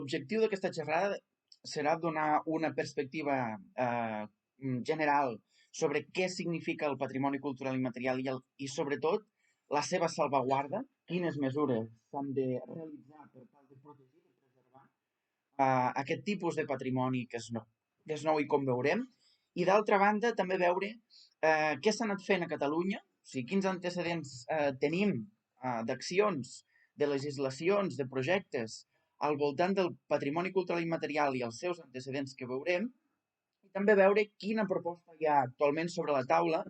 L'objectiu d'aquesta xerrada serà donar una perspectiva general sobre què significa el patrimoni cultural immaterial i sobretot, la seva salvaguarda, quines mesures s'han de realitzar per tal de protegir i preservar aquest tipus de patrimoni que és nou i com veurem, i d'altra banda també veure què s'ha anat fent a Catalunya, o sigui, quins antecedents tenim d'accions, de legislacions, de projectes al voltant del patrimoni cultural immaterial i els seus antecedents que veurem, i també veure quina proposta hi ha actualment sobre la taula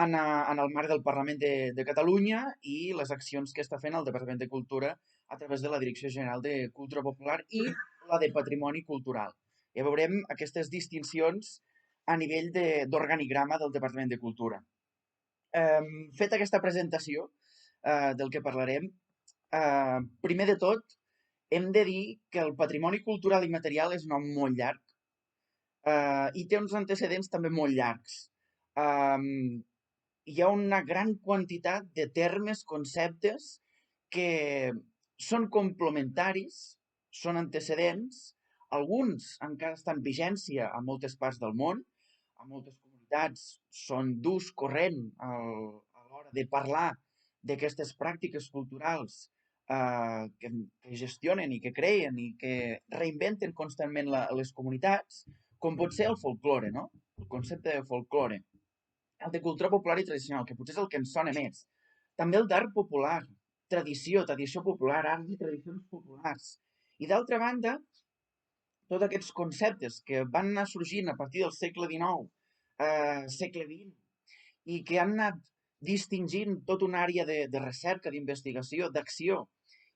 en el marc del Parlament de Catalunya i les accions que està fent el Departament de Cultura a través de la Direcció General de Cultura Popular i la de Patrimoni Cultural. Ja veurem aquestes distincions a nivell d'organigrama del Departament de Cultura. Feta aquesta presentació del que parlarem, primer de tot hem de dir que el patrimoni cultural i material és un nom molt llarg i té uns antecedents també molt llargs. Hi ha una gran quantitat de termes, conceptes que són complementaris, són antecedents, alguns encara estan en vigència a moltes parts del món, a moltes comunitats són d'ús corrent a l'hora de parlar d'aquestes pràctiques culturals que gestionen i que creen i que reinventen constantment les comunitats, com pot ser el folklore, no? El concepte de folklore. El de cultura popular i tradicional, que potser és el que ens sona més. També el d'art popular, tradició popular, arts i tradicions populars. I d'altra banda, tots aquests conceptes que van anar sorgint a partir del segle XIX, segle XX, i que han anat distingint tota una àrea de recerca, d'investigació, d'acció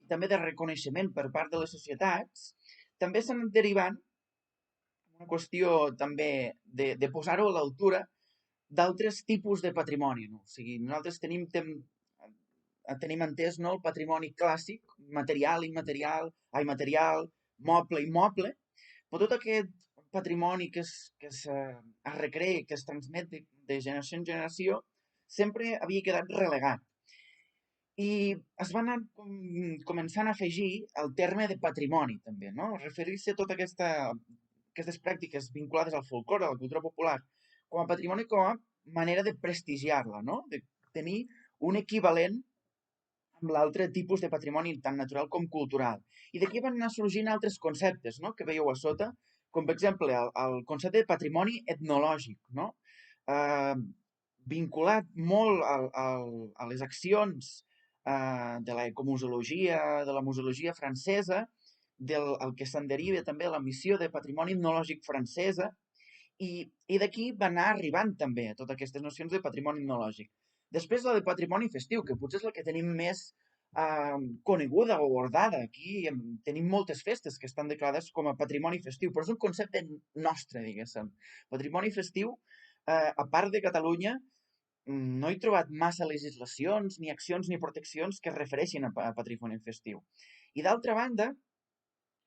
i també de reconeixement per part de les societats, també s'han derivant una qüestió també de posar-ho a l'altura d'altres tipus de patrimoni. No? O sigui, nosaltres tenim entès no, el patrimoni clàssic, material, immaterial, moble, immoble, però tot aquest patrimoni es recrea, que es transmet de generació en generació, sempre havia quedat relegat. I es va anar començant a afegir el terme de patrimoni, també, no? Referir-se a totes aquestes pràctiques vinculades al folclore, a la cultura popular, com a patrimoni, com a manera de prestigiar-la, no? De tenir un equivalent amb l'altre tipus de patrimoni tant natural com cultural. I d'aquí van anar sorgint altres conceptes, no?, que veieu a sota, com per exemple el concepte de patrimoni etnològic, no? Vinculat molt a les accions de l'ecomuseologia, de la museologia francesa, el que se'n deriva també la missió de patrimoni etnològic francesa, i d'aquí va anar arribant també a totes aquestes nocions de patrimoni etnològic. Després la de patrimoni festiu, que potser és la que tenim més coneguda o abordada. Aquí tenim moltes festes que estan declarades com a patrimoni festiu, però és un concepte nostre, diguéssim. Patrimoni festiu, a part de Catalunya, no he trobat massa legislacions, ni accions, ni proteccions que es refereixin a patrimoni festiu. I d'altra banda,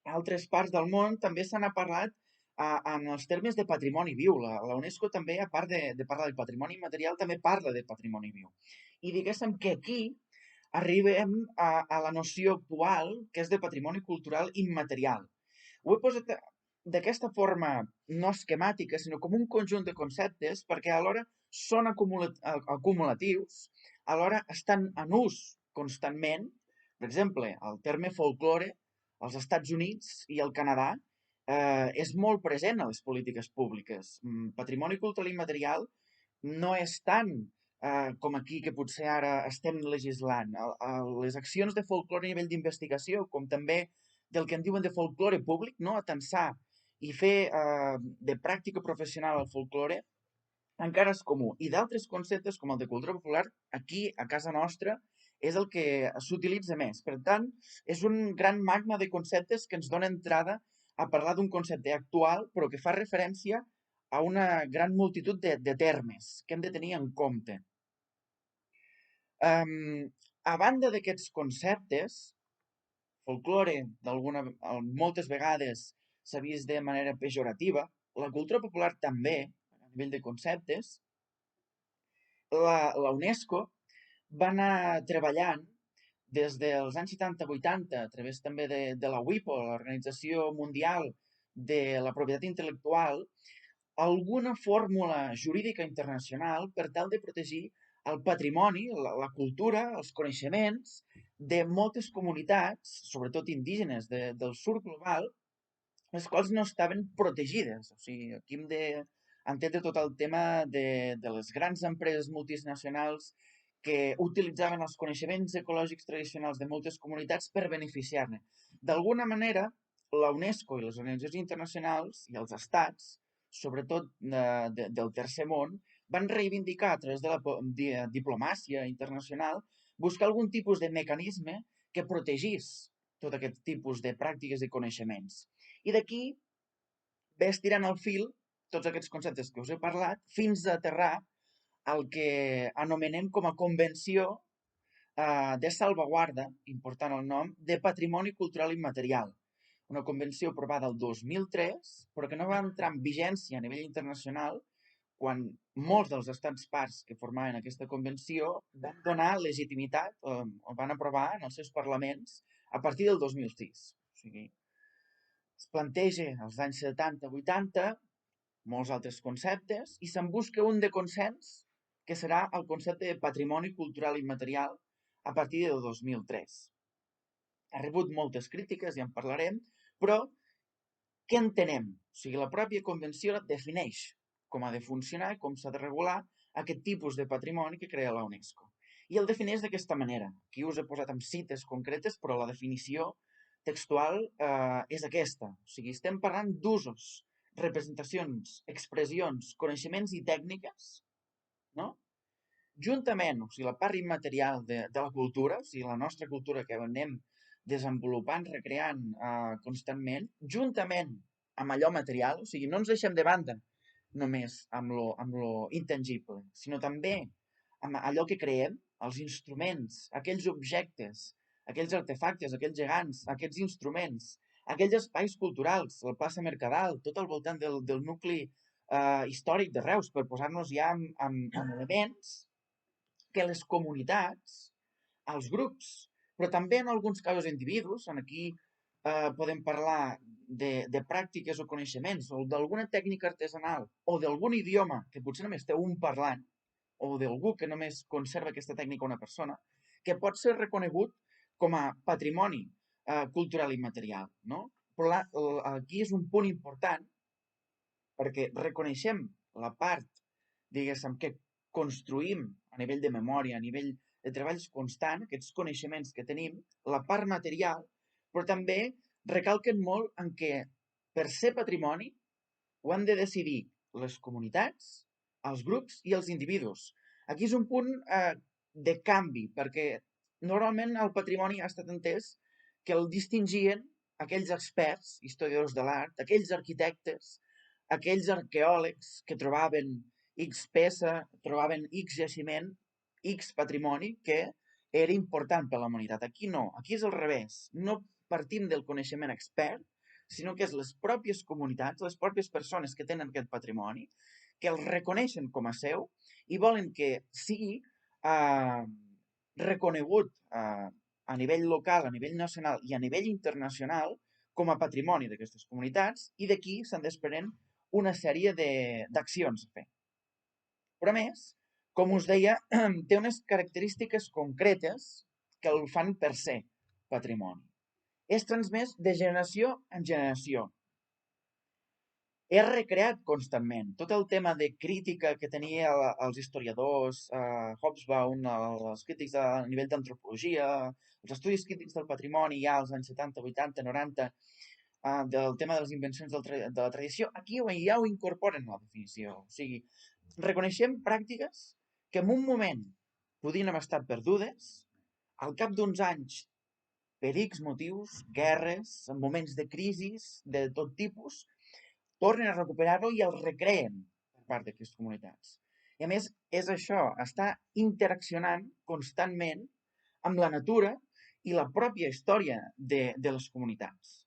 a altres parts del món també se n'ha parlat en els termes de patrimoni viu. La UNESCO també, a part de parlar del patrimoni immaterial, també parla de patrimoni viu. I diguéssim que aquí arribem a la noció actual, que és de patrimoni cultural immaterial. Ho he posat d'aquesta forma no esquemàtica, sinó com un conjunt de conceptes, perquè alhora són acumulatius, alhora estan en ús constantment. Per exemple, el terme folklore als Estats Units i al Canadà és molt present a les polítiques públiques. Patrimoni cultural immaterial no és tant com aquí, que potser ara estem legislant. Les accions de folklore a nivell d'investigació, com també del que en diuen de folklore públic, no? Atensar i fer de pràctica professional el folklore, encara és comú. I d'altres conceptes, com el de cultura popular, aquí, a casa nostra, és el que s'utilitza més. Per tant, és un gran magma de conceptes que ens dona entrada a parlar d'un concepte actual, però que fa referència a una gran multitud de termes que hem de tenir en compte. A banda d'aquests conceptes, folklore, moltes vegades s'ha vist de manera pejorativa, la cultura popular també, a nivell de conceptes, la UNESCO va anar treballant des dels anys 70-80, a través també de la WIPO, l'Organització Mundial de la Propietat Intel·lectual, alguna fórmula jurídica internacional per tal de protegir el patrimoni, la cultura, els coneixements de moltes comunitats, sobretot indígenes del sud global, les quals no estaven protegides. O sigui, aquí hem d'entendre tot el tema de les grans empreses multinacionals que utilitzaven els coneixements ecològics tradicionals de moltes comunitats per beneficiar-ne. D'alguna manera, la UNESCO i les organitzacions internacionals i els estats, sobretot del tercer món, van reivindicar a través de la diplomàcia internacional buscar algun tipus de mecanisme que protegís tot aquest tipus de pràctiques i coneixements. I d'aquí ve estirant el fil tots aquests conceptes que us he parlat fins a aterrar el que anomenem com a Convenció de Salvaguarda, important el nom, de Patrimoni Cultural Immaterial. Una convenció aprovada el 2003, però que no va entrar en vigència a nivell internacional quan molts dels estats parts que formaven aquesta convenció van donar legitimitat o van aprovar en els seus parlaments a partir del 2006. O sigui, es planteja als anys 70-80 molts altres conceptes i se'n busca un de consens que serà el concepte de patrimoni cultural immaterial a partir del 2003. Ha rebut moltes crítiques, ja en parlarem, però què entenem? O sigui, la pròpia convenció defineix com ha de funcionar i com s'ha de regular aquest tipus de patrimoni que crea la UNESCO. I el defineix d'aquesta manera. Aquí us he posat amb cites concretes, però la definició textual és aquesta. O sigui, estem parlant d'usos, representacions, expressions, coneixements i tècniques, no? Juntament, o sigui, la part immaterial de la cultura, o sigui, la nostra cultura que anem desenvolupant, recreant constantment, juntament amb allò material, o sigui, no ens deixem de banda només amb lo intangible, sinó també amb allò que creem, els instruments, aquells objectes, aquells artefactes, aquells gegants, aquests instruments, aquells espais culturals, la plaça Mercadal, tot al voltant del nucli històric de Reus, per posar-nos ja amb elements que les comunitats, els grups, però també en alguns casos individus, en aquí podem parlar de pràctiques o coneixements o d'alguna tècnica artesanal o d'algun idioma que potser només té un parlant o d'algú que només conserva aquesta tècnica una persona, que pot ser reconegut com a patrimoni cultural immaterial, no? Però aquí és un punt important perquè reconeixem la part, diguéssim, que construïm a nivell de memòria, a nivell de treballs constant, aquests coneixements que tenim, la part material, però també recalquen molt en què per ser patrimoni ho han de decidir les comunitats, els grups i els individus. Aquí és un punt de canvi, perquè normalment el patrimoni ha estat entès que el distingien aquells experts, historiadors de l'art, aquells arquitectes, aquells arqueòlegs que trobaven X peça, trobaven X jaciment, X patrimoni que era important per a la humanitat. Aquí no, aquí és al revés. No partim del coneixement expert, sinó que és les pròpies comunitats, les pròpies persones que tenen aquest patrimoni, que el reconeixen com a seu i volen que sigui reconegut a nivell local, a nivell nacional i a nivell internacional com a patrimoni d'aquestes comunitats i d'aquí se'n desprenen una sèrie d'accions a fer. Però a més, com us deia, té unes característiques concretes que el fan per ser patrimoni. És transmès de generació en generació. És recreat constantment. Tot el tema de crítica que tenia els historiadors, Hobsbawm, els crítics a nivell d'antropologia, els estudis crítics del patrimoni ja als anys 70, 80, 90, del tema de les invencions de la tradició, aquí ja ho incorporen a la definició. O sigui, reconeixem pràctiques que en un moment podien haver estat perdudes, al cap d'uns anys, per X motius, guerres, en moments de crisis de tot tipus, tornen a recuperar-lo i el recreen per part d'aquestes comunitats. I a més, és això, està interaccionant constantment amb la natura i la pròpia història de les comunitats.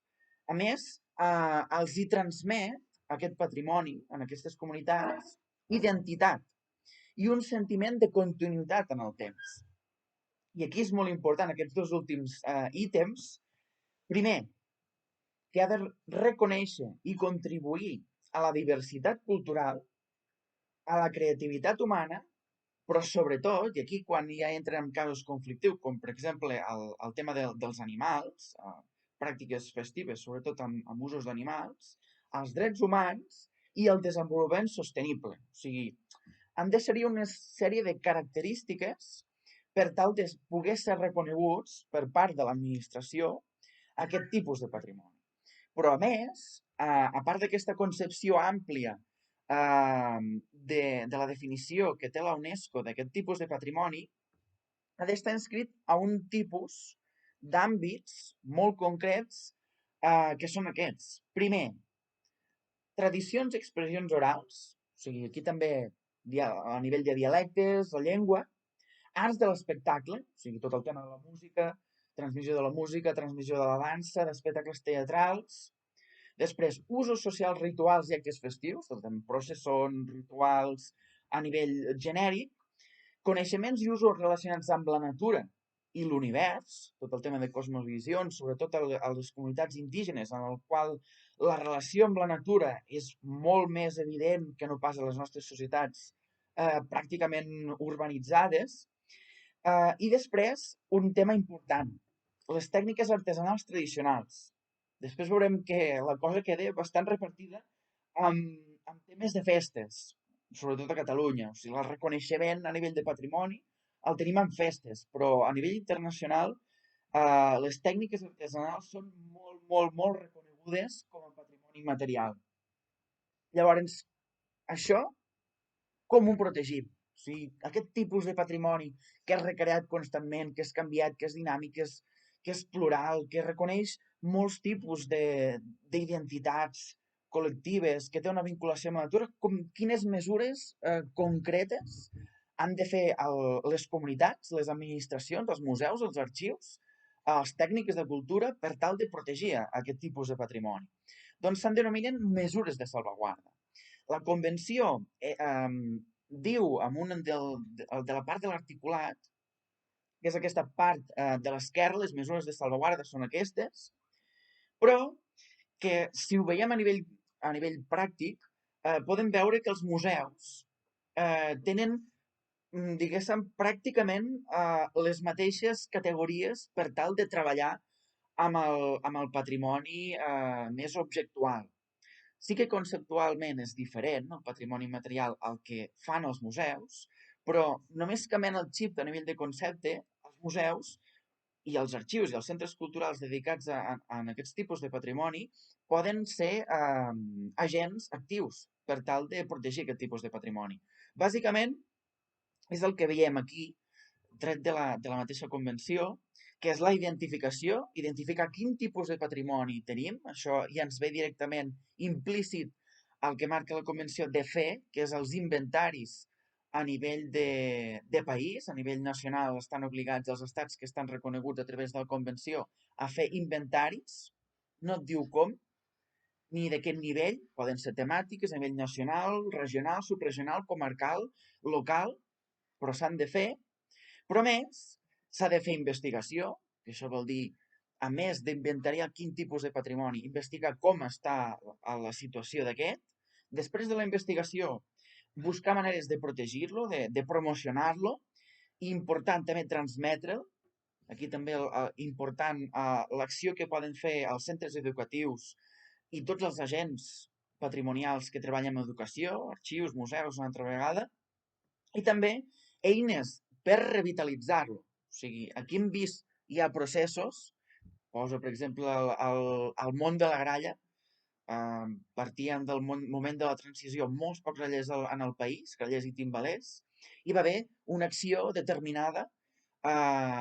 A més, els hi transmet aquest patrimoni en aquestes comunitats identitat i un sentiment de continuïtat en el temps. I aquí és molt important, aquests dos últims ítems. Primer, que ha de reconèixer i contribuir a la diversitat cultural, a la creativitat humana, però sobretot, i aquí quan ja entren en casos conflictius, com per exemple el tema dels animals, pràctiques festives, sobretot amb usos d'animals, els drets humans i el desenvolupament sostenible. O sigui, han de ser una sèrie de característiques per tal de poder ser reconeguts per part de l'administració aquest tipus de patrimoni. Però a més, a part d'aquesta concepció àmplia de la definició que té la UNESCO d'aquest tipus de patrimoni, ha d'estar inscrit a un tipus d'àmbits molt concrets que són aquests. Primer, tradicions i expressions orals, o sigui, aquí també a nivell de dialectes o llengua, arts de l'espectacle, o sigui, tot el tema de la música, transmissió de la música, transmissió de la dansa, d'espectacles teatrals. Després, usos socials, rituals i actes festius, tot en processons, rituals, a nivell genèric, coneixements i usos relacionats amb la natura i l'univers, tot el tema de cosmovisions, sobretot a les comunitats indígenes, en el qual la relació amb la natura és molt més evident que no pas a les nostres societats pràcticament urbanitzades. I després, un tema important, les tècniques artesanals tradicionals. Després veurem que la cosa queda bastant repartida amb temes de festes, sobretot a Catalunya. O sigui, el reconeixement a nivell de patrimoni el tenim en festes, però a nivell internacional les tècniques artesanals són molt, molt, molt reconegudes com a patrimoni material. Llavors, això com ho protegim? O sigui, aquest tipus de patrimoni que és recreat constantment, que és canviat, que és dinàmic, que és plural, que reconeix molts tipus d'identitats col·lectives, que té una vinculació amb la natura, quines mesures concretes han de fer les comunitats, les administracions, els museus, els arxius, els tècnics de cultura per tal de protegir aquest tipus de patrimoni. Doncs se'n denominen mesures de salvaguarda. La convenció diu de la part de l'articulat, que és aquesta part de l'esquerra, les mesures de salvaguarda són aquestes, però que si ho veiem a nivell pràctic, podem veure que els museus tenen, diguéssim, pràcticament les mateixes categories per tal de treballar amb el patrimoni més objectual. Sí que conceptualment és diferent, el patrimoni material, al que fan els museus, però només canviant el xip a nivell de concepte, els museus i els arxius i els centres culturals dedicats a aquests tipus de patrimoni poden ser agents actius per tal de protegir aquest tipus de patrimoni. Bàsicament, és el que veiem aquí, tret de la mateixa convenció, que és la identificació, identificar quin tipus de patrimoni tenim, això ja ens ve directament implícit al que marca la convenció de fer, que és els inventaris a nivell de país, a nivell nacional, estan obligats els estats que estan reconeguts a través de la convenció a fer inventaris, no et diu com, ni de quin nivell, poden ser temàtiques a nivell nacional, regional, subregional, comarcal, local, però s'han de fer. Però a més, s'ha de fer investigació, que això vol dir, a més d'inventariar quin tipus de patrimoni, investigar com està la situació d'aquest. Després de la investigació, buscar maneres de protegir-lo, de promocionar-lo, i important també transmetre'l. Aquí també important l'acció que poden fer els centres educatius i tots els agents patrimonials que treballen en educació, arxius, museus, una altra vegada, i també eines per revitalitzar-lo. O sigui, aquí hem vist hi ha processos, poso per exemple el món de la gralla, partien del moment de la transició molts pocs grallers en el país, grallers i timbalers, hi va haver una acció determinada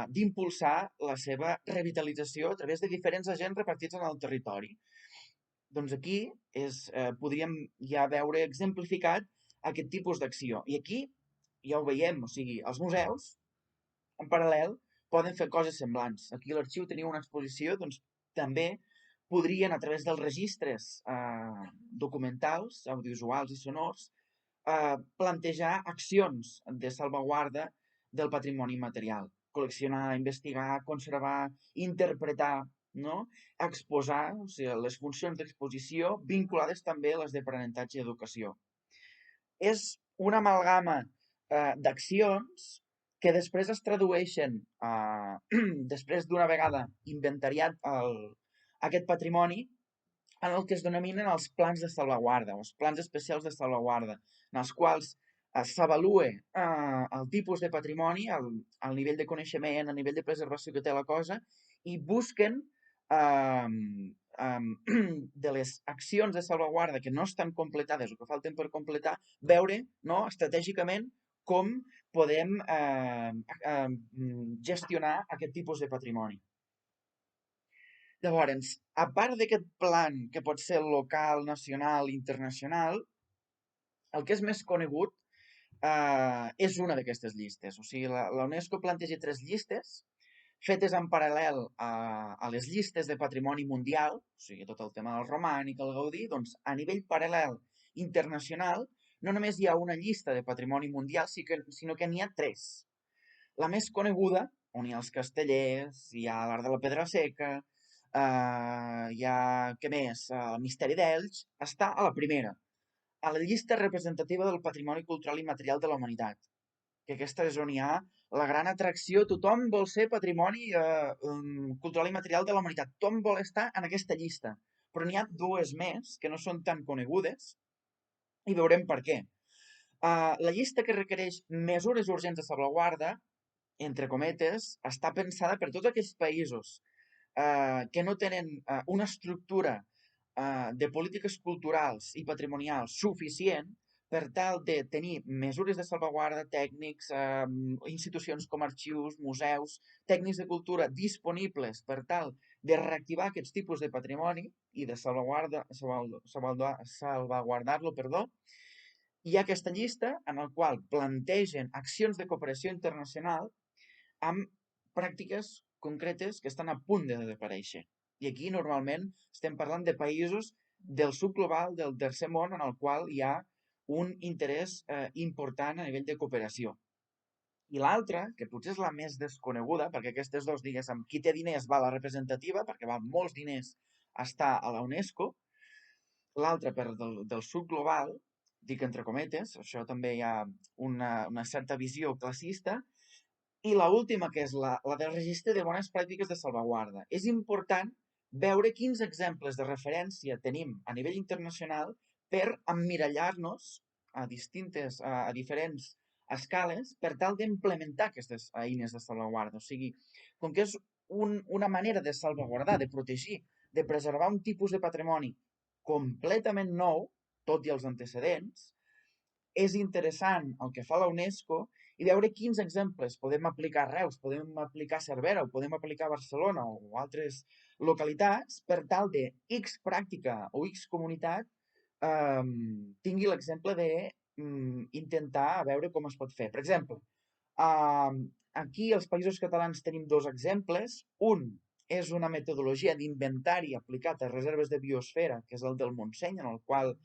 d'impulsar la seva revitalització a través de diferents agents repartits en el territori. Doncs aquí podríem ja veure exemplificat aquest tipus d'acció. I aquí ja ho veiem, o sigui, els museus, en paral·lel, poden fer coses semblants. Aquí a l'arxiu teniu una exposició, doncs també podrien, a través dels registres documentals, audiovisuals i sonors, plantejar accions de salvaguarda del patrimoni material. col·leccionar, investigar, conservar, interpretar, no? Exposar, o sigui, les funcions d'exposició vinculades també a les d'aprenentatge i educació. És una amalgama d'accions que després es tradueixen, després d'una vegada inventariat aquest patrimoni, en el que es denominen els plans de salvaguarda, els plans especials de salvaguarda, en els quals s'avalua el tipus de patrimoni, el nivell de coneixement, el nivell de preservació que té la cosa, i busquen de les accions de salvaguarda que no estan completades o que falten per completar, veure, no, estratègicament com podem gestionar aquest tipus de patrimoni. Llavors, a part d'aquest plan que pot ser local, nacional, internacional, el que és més conegut és una d'aquestes llistes. O sigui, la UNESCO planteja 3 llistes fetes en paral·lel a les llistes de patrimoni mundial, o sigui, tot el tema del romànic, el Gaudí, doncs a nivell paral·lel internacional no només hi ha una llista de patrimoni mundial, sinó que n'hi ha 3. La més coneguda, on hi ha els castellers, hi ha l'Art de la Pedra Seca, hi ha, què més, el Misteri d'Elx, està a la primera, a la llista representativa del patrimoni cultural i material de la humanitat, que aquesta és on hi ha la gran atracció, tothom vol ser patrimoni cultural i material de la humanitat, tothom vol estar en aquesta llista, però n'hi ha 2 més que no són tan conegudes i veurem per què. La llista que requereix mesures urgents de salvaguarda, entre cometes, està pensada per tots aquells països que no tenen una estructura de polítiques culturals i patrimonials suficient per tal de tenir mesures de salvaguarda, tècnics, institucions com arxius, museus, tècnics de cultura disponibles per tal de reactivar aquests tipus de patrimoni i de salvaguardar-lo, hi ha aquesta llista en la qual plantegen accions de cooperació internacional amb pràctiques concretes que estan a punt de desaparèixer. I aquí normalment estem parlant de països del sud global, del tercer món, en el qual hi ha un interès important a nivell de cooperació. I l'altra, que potser és la més desconeguda, perquè aquestes 2, diguéssim, qui té diners va a la representativa, perquè va molts diners a estar a la UNESCO, l'altra del sud global, dic entre cometes, això també hi ha una certa visió classista, i l'última, que és la del registre de bones pràctiques de salvaguarda. És important veure quins exemples de referència tenim a nivell internacional per emmirallar-nos a diferents escales per tal d'implementar aquestes eines de salvaguarda. O sigui, com que és una manera de salvaguardar, de protegir, de preservar un tipus de patrimoni completament nou, tot i els antecedents, és interessant el que fa la UNESCO i veure quins exemples podem aplicar a Reus, podem aplicar a Cervera, o podem aplicar a Barcelona o altres localitats per tal de X pràctica o X comunitat tingui l'exemple de intentar veure com es pot fer. Per exemple, aquí als Països Catalans tenim 2 exemples. Un és una metodologia d'inventari aplicat a reserves de biosfera, que és el del Montseny, en el qual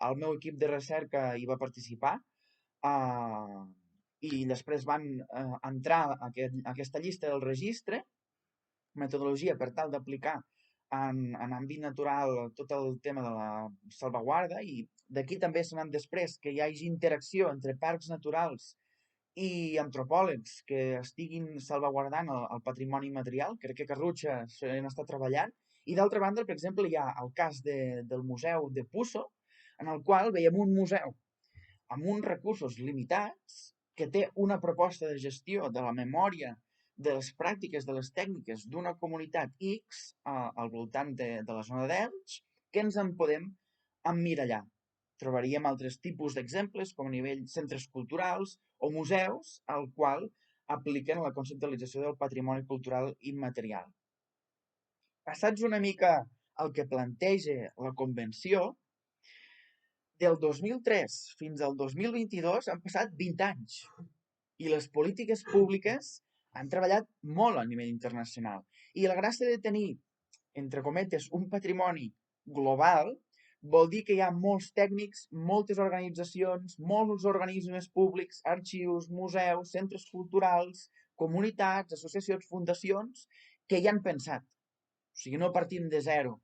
el meu equip de recerca hi va participar i després van entrar a aquesta llista del registre, metodologia per tal d'aplicar en àmbit natural tot el tema de la salvaguarda, i d'aquí també se n'han després que hi hagi interacció entre parcs naturals i antropòlegs que estiguin salvaguardant el patrimoni material. Crec que a Carrutxa s'han estat treballant. I d'altra banda, per exemple, hi ha el cas del Museu de Pusso, en el qual veiem un museu amb uns recursos limitats que té una proposta de gestió de la memòria, de les pràctiques, de les tècniques d'una comunitat X al voltant de la zona d'Elx, que ens en podem emmirallar. Trobaríem altres tipus d'exemples, com a nivell centres culturals o museus, al qual apliquen la conceptualització del patrimoni cultural immaterial. Passats una mica el que planteja la Convenció, del 2003 fins al 2022 han passat 20 anys i les polítiques públiques han treballat molt a nivell internacional. I la gràcia de tenir, entre cometes, un patrimoni global vol dir que hi ha molts tècnics, moltes organitzacions, molts organismes públics, arxius, museus, centres culturals, comunitats, associacions, fundacions que hi han pensat. O sigui, no partim de zero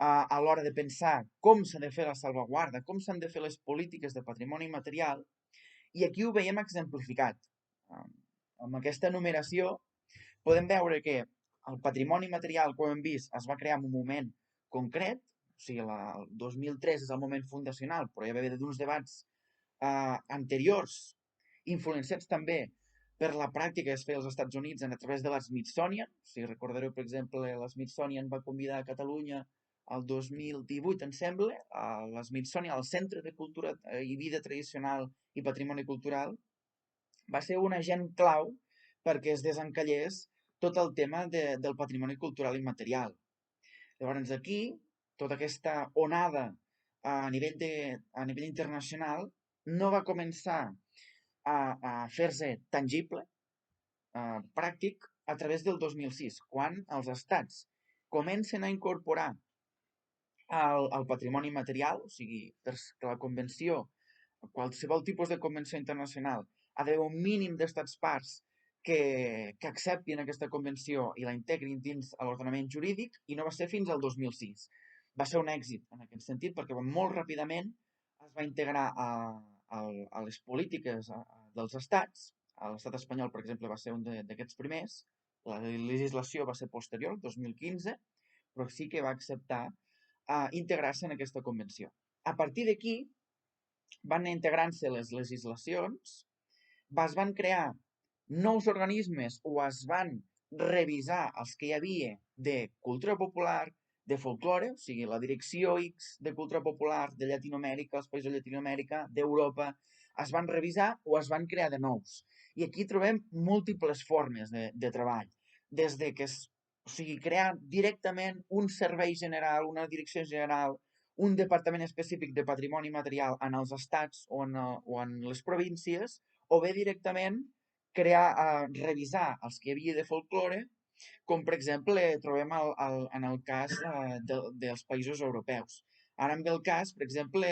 a l'hora de pensar com s'ha de fer la salvaguarda, com s'han de fer les polítiques de patrimoni material, i aquí ho veiem exemplificat. Amb aquesta numeració podem veure que el patrimoni material, com hem vist, es va crear en un moment concret, o sigui, el 2003 és el moment fundacional, però hi va haver d'uns debats anteriors, influenciats també per la pràctica que es feia als Estats Units a través de l'Smithsonian. Si recordareu, per exemple, l'Smithsonian va convidar a Catalunya el 2018, em sembla, a l'Smithsonian, al Centre de Cultura i Vida Tradicional i Patrimoni Cultural, va ser un agent clau perquè es desencallés tot el tema del patrimoni cultural immaterial. Llavors aquí, tota aquesta onada a nivell internacional no va començar a fer-se tangible, pràctic, a través del 2006, quan els estats comencen a incorporar el patrimoni material, o sigui, perquè la convenció, qualsevol tipus de convenció internacional, ha d'haver un mínim d'estats parts que acceptin aquesta convenció i la integrin dins l'ordenament jurídic, i no va ser fins al 2006. Va ser un èxit en aquest sentit perquè molt ràpidament es va integrar a les polítiques dels estats. L'estat espanyol, per exemple, va ser un d'aquests primers. La legislació va ser posterior, 2015, però sí que va acceptar integrar-se en aquesta convenció. A partir d'aquí van integrant-se les legislacions, es van crear nous organismes o es van revisar els que hi havia de cultura popular, de folklore, o sigui, la direcció X de cultura popular de Llatinoamèrica, els països de Llatinoamèrica, d'Europa, es van revisar o es van crear de nous. I aquí trobem múltiples formes de treball, des de que o sigui, crear directament un servei general, una direcció general, un departament específic de patrimoni material en els estats o en les províncies, o bé directament revisar els que hi havia de folklore, com per exemple trobem en el cas dels països europeus. Ara em ve el cas, per exemple,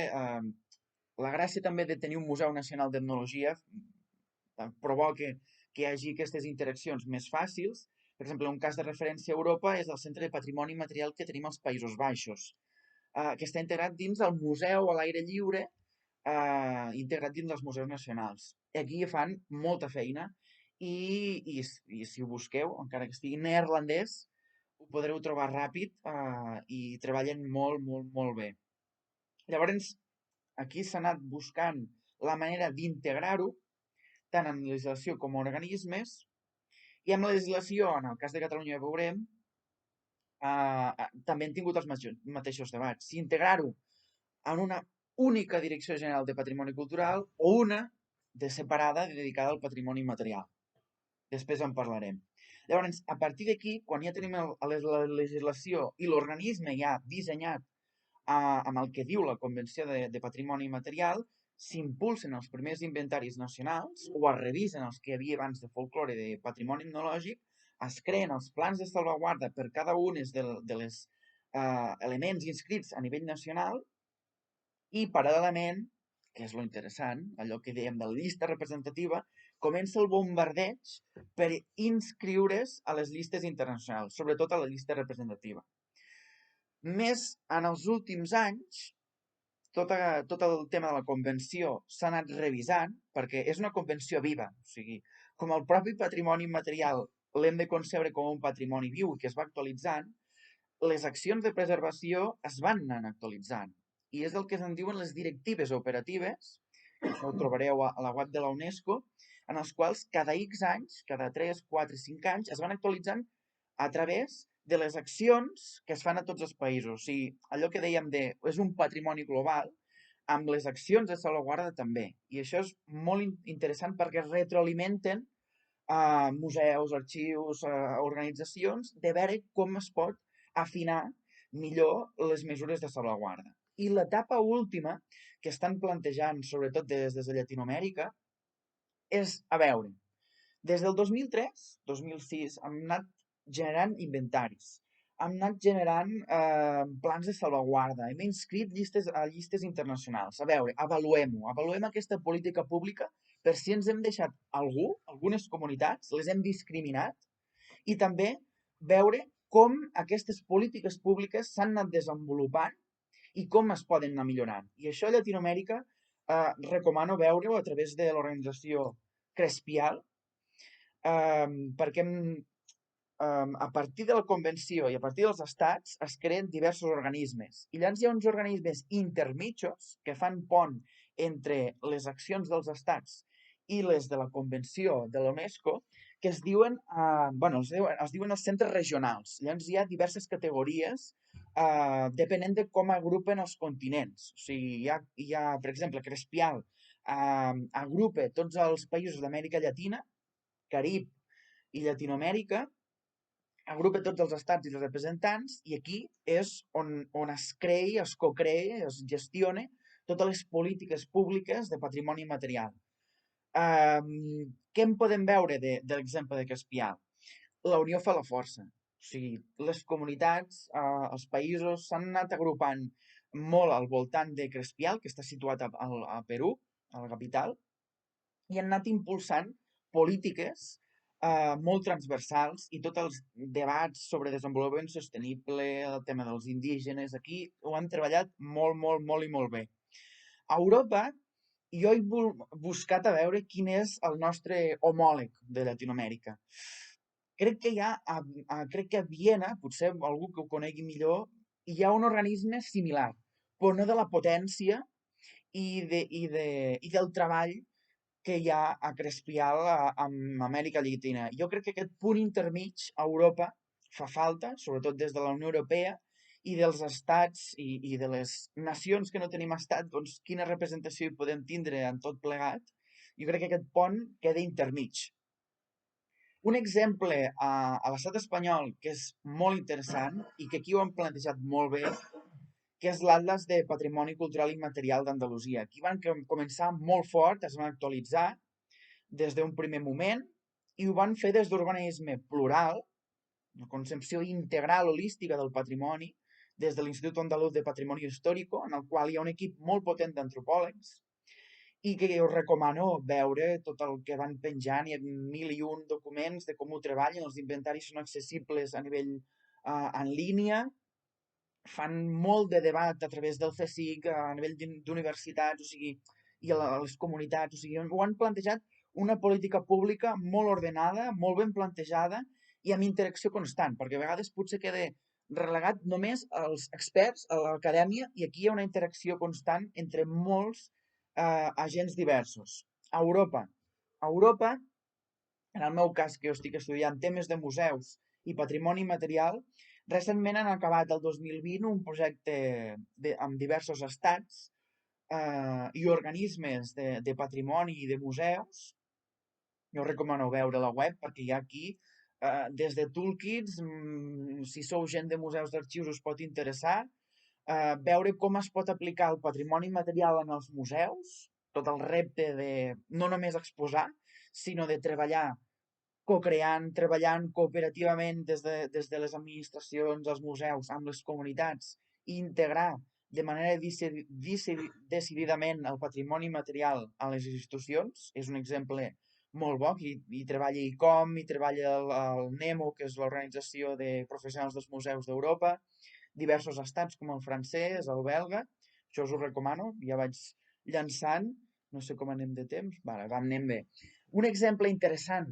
la gràcia també de tenir un Museu Nacional d'Etnologia provoca que hi hagi aquestes interaccions més fàcils. Per exemple, un cas de referència a Europa és el Centre de Patrimoni Material que tenim als Països Baixos, que està integrat dins el Museu a l'aire lliure, integrat dins dels museus nacionals. Aquí fan molta feina i si ho busqueu, encara que estigui en neerlandès, ho podreu trobar ràpid i treballen molt, molt, molt bé. Llavors, aquí s'ha anat buscant la manera d'integrar-ho, tant en legislació com en organismes, i amb la legislació, en el cas de Catalunya ja veurem, també han tingut els mateixos debats. Si integrar-ho en una única Direcció General de Patrimoni Cultural o una de separada dedicada al patrimoni material. Després en parlarem. Llavors, a partir d'aquí, quan ja tenim la legislació i l'organisme ja dissenyat amb el que diu la Convenció de Patrimoni Material, s'impulsen els primers inventaris nacionals o es revisen els que hi havia abans de folklore de patrimoni etnològic, es creen els plans de salvaguarda per cada un de les elements inscrits a nivell nacional i, paral·lelament, que és lo interessant, allò que dèiem de la llista representativa, comença el bombardeig per inscriure's a les llistes internacionals, sobretot a la llista representativa. Més en els últims anys, tot el tema de la convenció s'ha anat revisant perquè és una convenció viva, o sigui, com el propi patrimoni immaterial l'hem de concebre com un patrimoni viu i que es va actualitzant, les accions de preservació es van anar actualitzant i és el que se'n diuen les directives operatives, que això ho trobareu a la web de la UNESCO, en els quals cada X anys, cada 3, 4, 5 anys, es van actualitzant a través de les accions que es fan a tots els països. O sigui, allò que dèiem és un patrimoni global, amb les accions de salvaguarda també. I això és molt interessant perquè es retroalimenten museus, arxius, organitzacions, de veure com es pot afinar millor les mesures de salvaguarda. I l'etapa última que estan plantejant, sobretot des de Llatinoamèrica, és, a veure, des del 2003, 2006, hem anat generant inventaris, hem anat generant plans de salvaguarda, hem inscrit llistes internacionals. A veure, avaluem aquesta política pública per si ens hem deixat algunes comunitats, les hem discriminat, i també veure com aquestes polítiques públiques s'han anat desenvolupant i com es poden anar millorant. I això a Llatinoamèrica recomano veure-ho a través de l'organització Crespial, perquè a partir de la Convenció i a partir dels estats es creen diversos organismes. I llavors hi ha uns organismes intermitjos que fan pont entre les accions dels estats i les de la Convenció de l'UNESCO, que es diuen, es diuen els centres regionals. Llavors hi ha diverses categories depenent de com agrupen els continents. O sigui, hi ha per exemple, Crespial agrupa tots els països d'Amèrica Llatina, Carib i Llatinoamèrica, agrupa tots els estats i els representants, i aquí és on es creï, es cocreï, es gestione totes les polítiques públiques de patrimoni material. Què en podem veure de l'exemple de Crespial? La unió fa la força. O sigui, les comunitats, els països s'han anat agrupant molt al voltant de Crespial, que està situat a Perú, a la capital, i han anat impulsant polítiques molt transversals, i tots els debats sobre desenvolupament sostenible, el tema dels indígenes, aquí ho han treballat molt, molt, molt i molt bé. A Europa, jo he buscat a veure quin és el nostre homòleg de Llatinoamèrica. Crec que crec que a Viena, potser algú que ho conegui millor, hi ha un organisme similar, però no de la potència i del treball que hi ha a Crespial amb Amèrica Llatina. Jo crec que aquest punt intermig a Europa fa falta, sobretot des de la Unió Europea i dels estats i de les nacions que no tenim estat, doncs quina representació hi podem tindre en tot plegat. Jo crec que aquest pont queda intermig. Un exemple a l'estat espanyol que és molt interessant i que aquí ho han plantejat molt bé, que és l'Atlas de Patrimoni Cultural Immaterial d'Andalusia. Aquí van començar molt fort, es van actualitzar des d'un primer moment i ho van fer des d'un organisme plural, una concepció integral, holística del patrimoni, des de l'Institut Andaluz de Patrimoni Histórico, en el qual hi ha un equip molt potent d'antropòlegs, i que us recomano veure tot el que van penjant. Hi ha 1001 documents de com ho treballen, els inventaris són accessibles a nivell en línia, fan molt de debat a través del CSIC, a nivell d'universitats, o sigui, i a les comunitats, o sigui, ho han plantejat una política pública molt ordenada, molt ben plantejada i amb interacció constant, perquè a vegades potser queda relegat només als experts, a l'acadèmia, i aquí hi ha una interacció constant entre molts agents diversos. A Europa, en el meu cas, que jo estic estudiant temes de museus i patrimoni material, recentment han acabat el 2020 un projecte amb diversos estats i organismes de patrimoni i de museus. Jo recomano veure la web perquè hi ha aquí des de toolkits, si sou gent de museus d'arxius us pot interessar, veure com es pot aplicar el patrimoni material en els museus, tot el repte de no només exposar, sinó de treballar co-creant, treballant cooperativament des de les administracions, els museus, amb les comunitats, i integrar de manera decididament el patrimoni material a les institucions. És un exemple molt bo. Hi treballa ICOM, hi treballa el NEMO, que és l'Organització de Professionals dels Museus d'Europa, diversos estats com el francès, el belga. Això us ho recomano, ja vaig llançant. No sé com anem de temps. Vale, anem bé. Un exemple interessant,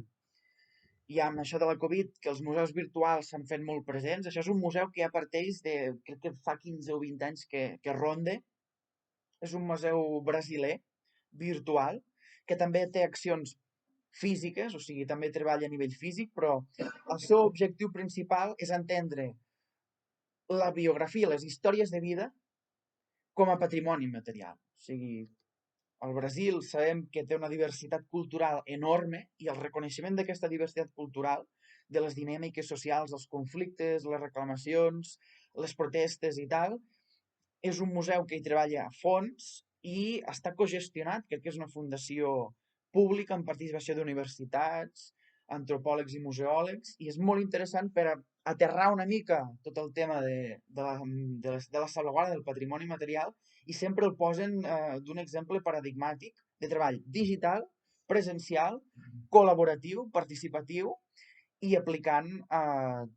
i amb això de la Covid, que els museus virtuals s'han fet molt presents. Això és un museu que ja parteix de, crec que fa 15 o 20 anys que ronda. És un museu brasiler, virtual, que també té accions físiques, o sigui, també treballa a nivell físic, però el seu objectiu principal és entendre la biografia, les històries de vida com a patrimoni material. O sigui, el Brasil sabem que té una diversitat cultural enorme, i el reconeixement d'aquesta diversitat cultural, de les dinàmiques socials, els conflictes, les reclamacions, les protestes i tal, és un museu que hi treballa a fons i està cogestionat, crec que és una fundació pública amb participació d'universitats, antropòlegs i museòlegs, i és molt interessant per aterrar una mica tot el tema de la salvaguarda del patrimoni material, i sempre el posen d'un exemple paradigmàtic de treball digital presencial, col·laboratiu, participatiu i aplicant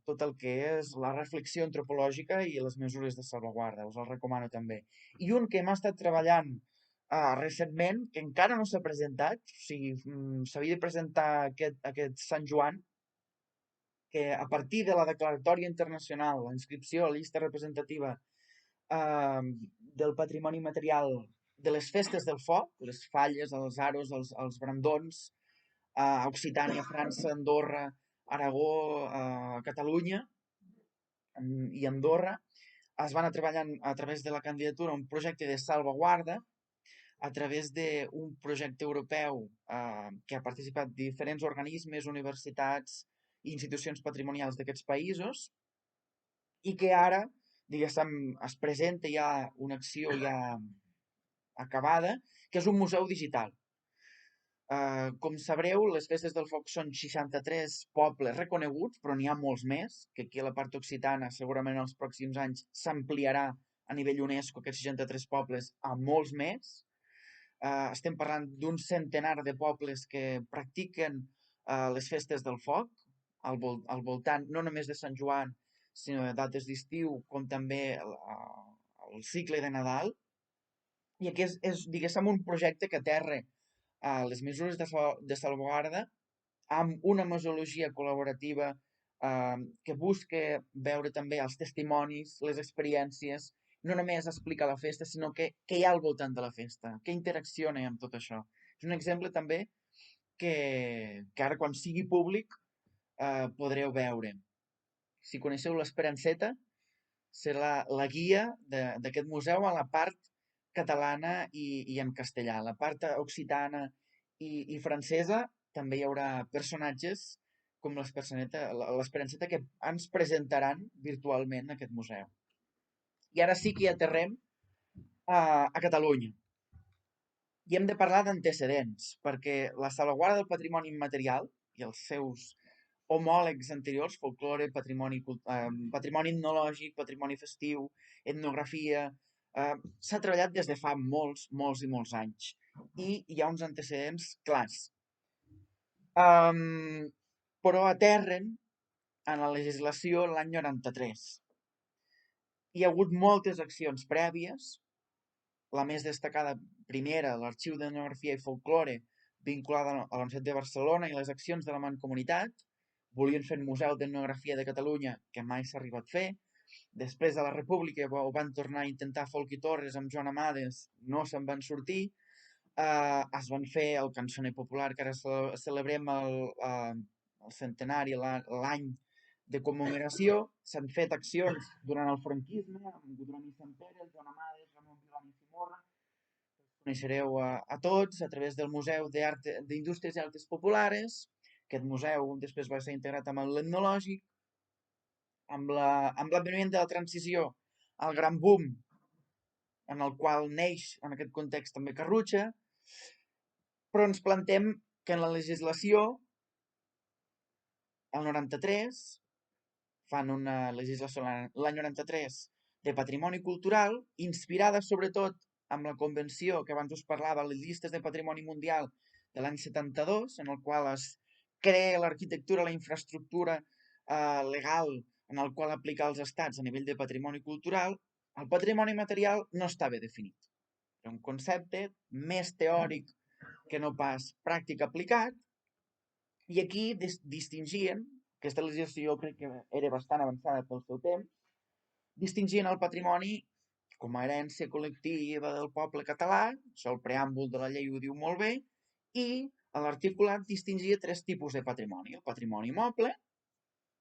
tot el que és la reflexió antropològica i les mesures de salvaguarda. Us el recomano també. I un que hem estat treballant recentment, que encara no s'ha presentat, o sigui, s'havia de presentar aquest Sant Joan, que a partir de la declaratòria internacional, la inscripció a la llista representativa del patrimoni material de les festes del foc, les falles, els aros, els brandons, a Occitània, França, Andorra, Aragó, Catalunya i Andorra, es van a treballar a través de la candidatura un projecte de salvaguarda a través d'un projecte europeu que ha participat diferents organismes, universitats i institucions patrimonials d'aquests països i que ara, diguéssim, es presenta ja una acció ja acabada, que és un museu digital. Com sabreu, les festes del foc són 63 pobles reconeguts, però n'hi ha molts més, que aquí a la part occitana segurament en els pròxims anys s'ampliarà a nivell UNESCO aquests 63 pobles a molts més. Estem parlant d'un centenar de pobles que practiquen les festes del foc al voltant no només de Sant Joan, sinó de dates d'estiu, com també el cicle de Nadal. I aquest és diguéssim, un projecte que aterra les mesures de salvaguarda amb una mesologia col·laborativa que busca veure també els testimonis, les experiències, no només explicar la festa, sinó què hi ha al voltant de la festa, què interacciona amb tot això. És un exemple també que ara quan sigui públic podreu veure. Si coneixeu l'Esperanceta, serà la guia d'aquest museu a la part catalana i en castellà. La part occitana i francesa també hi haurà personatges com l'Esperanceta que ens presentaran virtualment aquest museu. I ara sí que hi aterrem a Catalunya. I hem de parlar d'antecedents, perquè la salvaguarda del patrimoni immaterial i els seus homòlegs anteriors, folklore, patrimoni etnològic, patrimoni festiu, etnografia, s'ha treballat des de fa molts, molts i molts anys. I hi ha uns antecedents clars. Però aterren en la legislació l'any 93. Hi ha hagut moltes accions prèvies, la més destacada primera, l'Arxiu d'Etnografia i Folklore, vinculada a la Universitat de Barcelona i les accions de la Mancomunitat. Volien fer un museu d'etnografia de Catalunya, que mai s'ha arribat a fer. Després de la República ho van tornar a intentar Folch i Torres amb Joan Amades, no se'n van sortir. Es van fer el cançoner popular, que ara celebrem el centenari, l'any de commemoració. S'han fet accions durant el franquisme, amb Gudroni Sampere, Joan Amades, Ramon Vilani Simorra. Coneixereu a tots a través del Museu d'Indústries i Artes Populares. Aquest museu després va ser integrat amb l'etnològic. Amb l'adveniment de la transició al gran boom, en el qual neix en aquest context també Carrutxa, però ens plantem que en la legislació, el 93, fan una legislació l'any 93 de patrimoni cultural, inspirada sobretot amb la convenció que abans us parlava, les llistes de patrimoni mundial de l'any 72, en el qual es crea l'arquitectura, la infraestructura legal en el qual aplicar els estats a nivell de patrimoni cultural. El patrimoni material no està bé definit. És un concepte més teòric que no pas pràctic aplicat, i aquí distingien, aquesta legislació jo crec que era bastant avançada pel seu temps, distingien el patrimoni com a herència col·lectiva del poble català, això el preàmbul de la llei ho diu molt bé, i a l'articulat distingia 3 tipus de patrimoni. El patrimoni moble,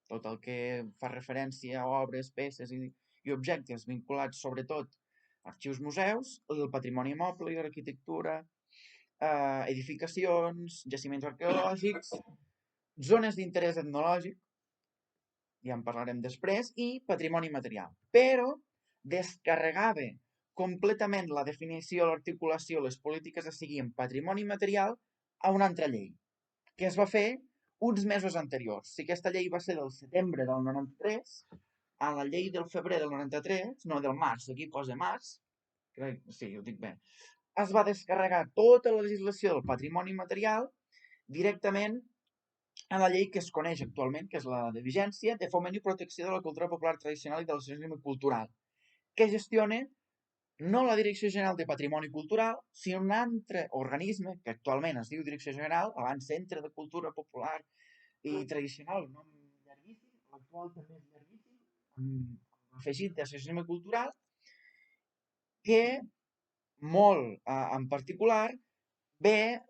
tot el que fa referència a obres, peces i objectes vinculats sobretot a arxius, museus, el patrimoni moble i l'arquitectura, edificacions, jaciments arqueològics, zones d'interès etnològic, ja en parlarem després, i patrimoni material. Però descarregava completament la definició, l'articulació, les polítiques a seguir en patrimoni material a una altra llei, que es va fer uns mesos anteriors. Si aquesta llei va ser del setembre del 93, a la llei del febrer del 93, no, del març, aquí posa març, crec, sí, ho dic bé, es va descarregar tota la legislació del patrimoni material directament a la llei que es coneix actualment, que és la de vigència, de foment i protecció de la cultura popular tradicional i de l'associacionisme cultural, que gestiona no la Direcció General de Patrimoni Cultural, sinó un altre organisme que actualment es diu Direcció General, abans Centre de Cultura Popular i Tradicional, un nom llarguíssim, l'actual també és llarguíssim, amb afegit d'associacionisme cultural, que molt en particular ve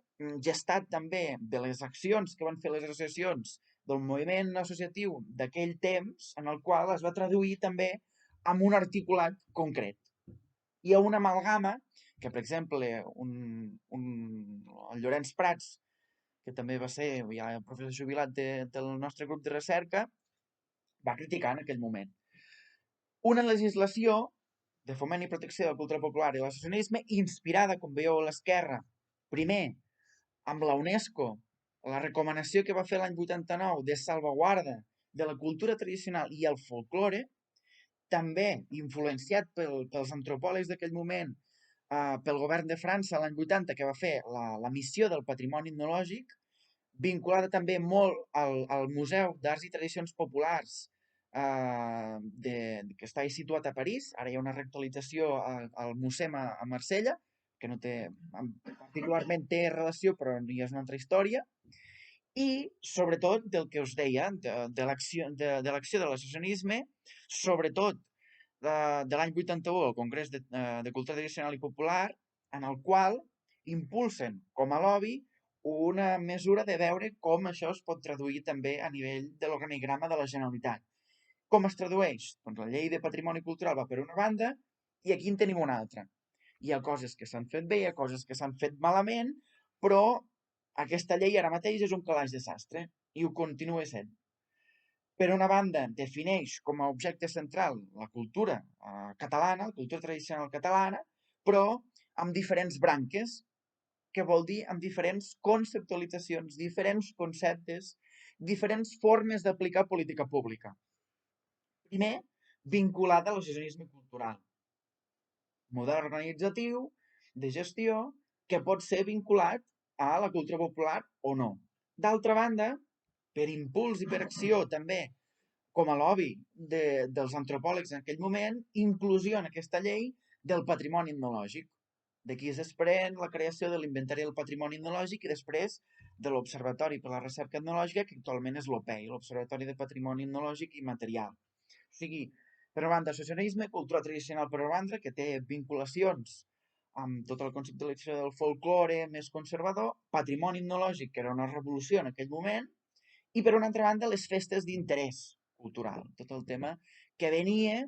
gestat també de les accions que van fer les associacions del moviment associatiu d'aquell temps, en el qual es va traduir també amb un articulat concret. Hi ha una amalgama que, per exemple, el Llorenç Prats, que també va ser ja professor jubilat del nostre grup de recerca, va criticar en aquell moment. Una legislació de foment i protecció de la cultura popular i l'associacionisme inspirada, com veieu a l'esquerra, primer amb la UNESCO, la recomanació que va fer l'any 89 de salvaguarda de la cultura tradicional i el folklore, també influenciat pels antropòlegs d'aquell moment, pel govern de França l'any 80, que va fer la missió del patrimoni etnològic, vinculada també molt al Museu d'Arts i Tradicions Populars, que està situat a París. Ara hi ha una reactualització al Mussem a Marsella, que no té, particularment té relació, però ja és una altra història. I, sobretot, del que us deia, de l'acció de l'associacionisme, sobretot de l'any 81, el Congrés de Cultura Tradicional i Popular, en el qual impulsen, com a lobby, una mesura de veure com això es pot traduir també a nivell de l'organigrama de la Generalitat. Com es tradueix? Doncs la llei de patrimoni cultural va per una banda i aquí en tenim una altra. Hi ha coses que s'han fet bé, hi ha coses que s'han fet malament, però aquesta llei ara mateix és un calaix de sastre i ho continua sent. Per una banda, defineix com a objecte central la cultura catalana, la cultura tradicional catalana, però amb diferents branques, que vol dir amb diferents conceptualitzacions, diferents conceptes, diferents formes d'aplicar política pública. Primer, vinculada a l'associacionisme cultural. Model organitzatiu, de gestió, que pot ser vinculat a la cultura popular o no. D'altra banda, per impuls i per acció també, com a lobby dels antropòlegs en aquell moment, inclusió en aquesta llei del patrimoni etnològic. D'aquí es desprèn la creació de l'Inventari del Patrimoni Etnològic i després de l'Observatori per la Recerca Etnològica, que actualment és l'OPEI, l'Observatori de Patrimoni Etnològic i Material. O sigui, per una banda, associacionisme, cultura tradicional per una banda, que té vinculacions amb tota la conceptualització del folklore més conservador, patrimoni etnològic, que era una revolució en aquell moment, i per una altra banda les festes d'interès cultural, tot el tema que venia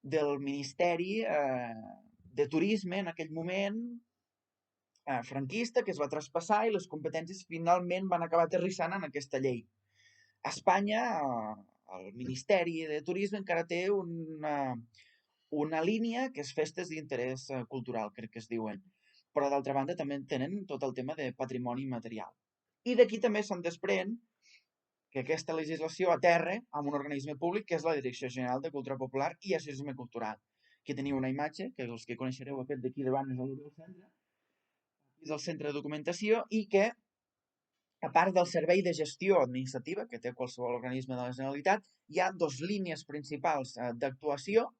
del Ministeri de Turisme en aquell moment franquista, que es va traspassar i les competències finalment van acabar aterrissant en aquesta llei. A Espanya, el Ministeri de Turisme encara té una línia que és festes d'interès cultural, crec que es diuen. Però d'altra banda també tenen tot el tema de patrimoni material. I d'aquí també se'n desprèn que aquesta legislació aterra amb un organisme públic que és la Direcció General de Cultura Popular i Associacionisme Cultural. Aquí teniu una imatge, que els que coneixereu aquest d'aquí davant és el centre, és el centre de documentació i que, a part del servei de gestió administrativa que té qualsevol organisme de la Generalitat, hi ha dues línies principals d'actuació.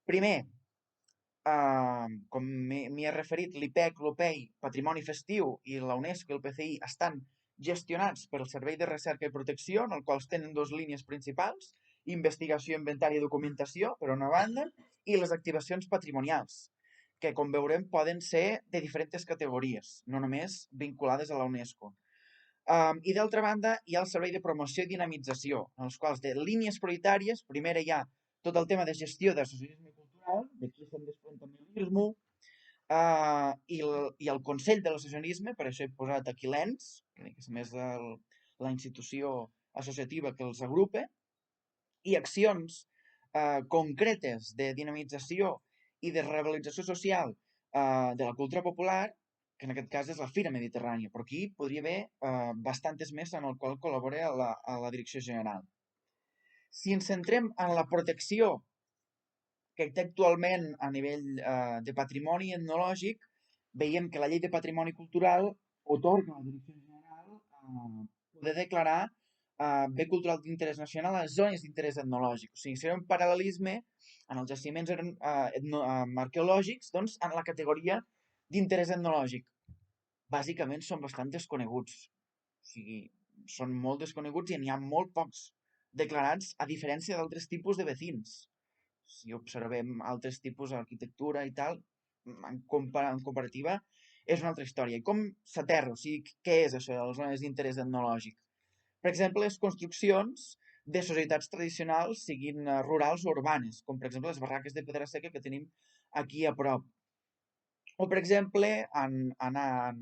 Primer, com m'hi he referit, l'IPEC, l'OPEI, Patrimoni Festiu i la UNESCO i el PCI estan gestionats pel Servei de Recerca i Protecció, en el qual tenen dues línies principals, investigació, inventari i documentació, per una banda, i les activacions patrimonials, que, com veurem, poden ser de diferents categories, no només vinculades a la UNESCO. I d'altra banda, hi ha el servei de promoció i dinamització, en els quals de línies prioritàries, primera hi ha tot el tema de gestió d'associacionisme cultural, d'aquí se'n desprèn també l'IRMU, i el Consell de l'Associacionisme, per això he posat aquí l'ENS, que és més la institució associativa que els agrupa, i accions concretes de dinamització i de revalorització social de la cultura popular, que en aquest cas és la Fira Mediterrània, però aquí podria haver bastantes més en el qual col·labora a la Direcció General. Si ens centrem en la protecció que té actualment a nivell de patrimoni etnològic, veiem que la llei de patrimoni cultural otorga a la Direcció General poder declarar bé cultural d'interès nacional a les zones d'interès etnològic. O sigui, seria un paral·lelisme en els jaciments arqueològics, doncs, en la categoria d'interès etnològic. Bàsicament són bastant desconeguts. O sigui, són molt desconeguts i n'hi ha molt pocs declarats, a diferència d'altres tipus de vecins. Si observem altres tipus d'arquitectura i tal, en comparativa, és una altra història. I com s'aterra? O sigui, què és això de les zones d'interès etnològic? Per exemple, les construccions de societats tradicionals, siguin rurals o urbanes, com per exemple les barraques de pedra seca que tenim aquí a prop. O, per exemple, en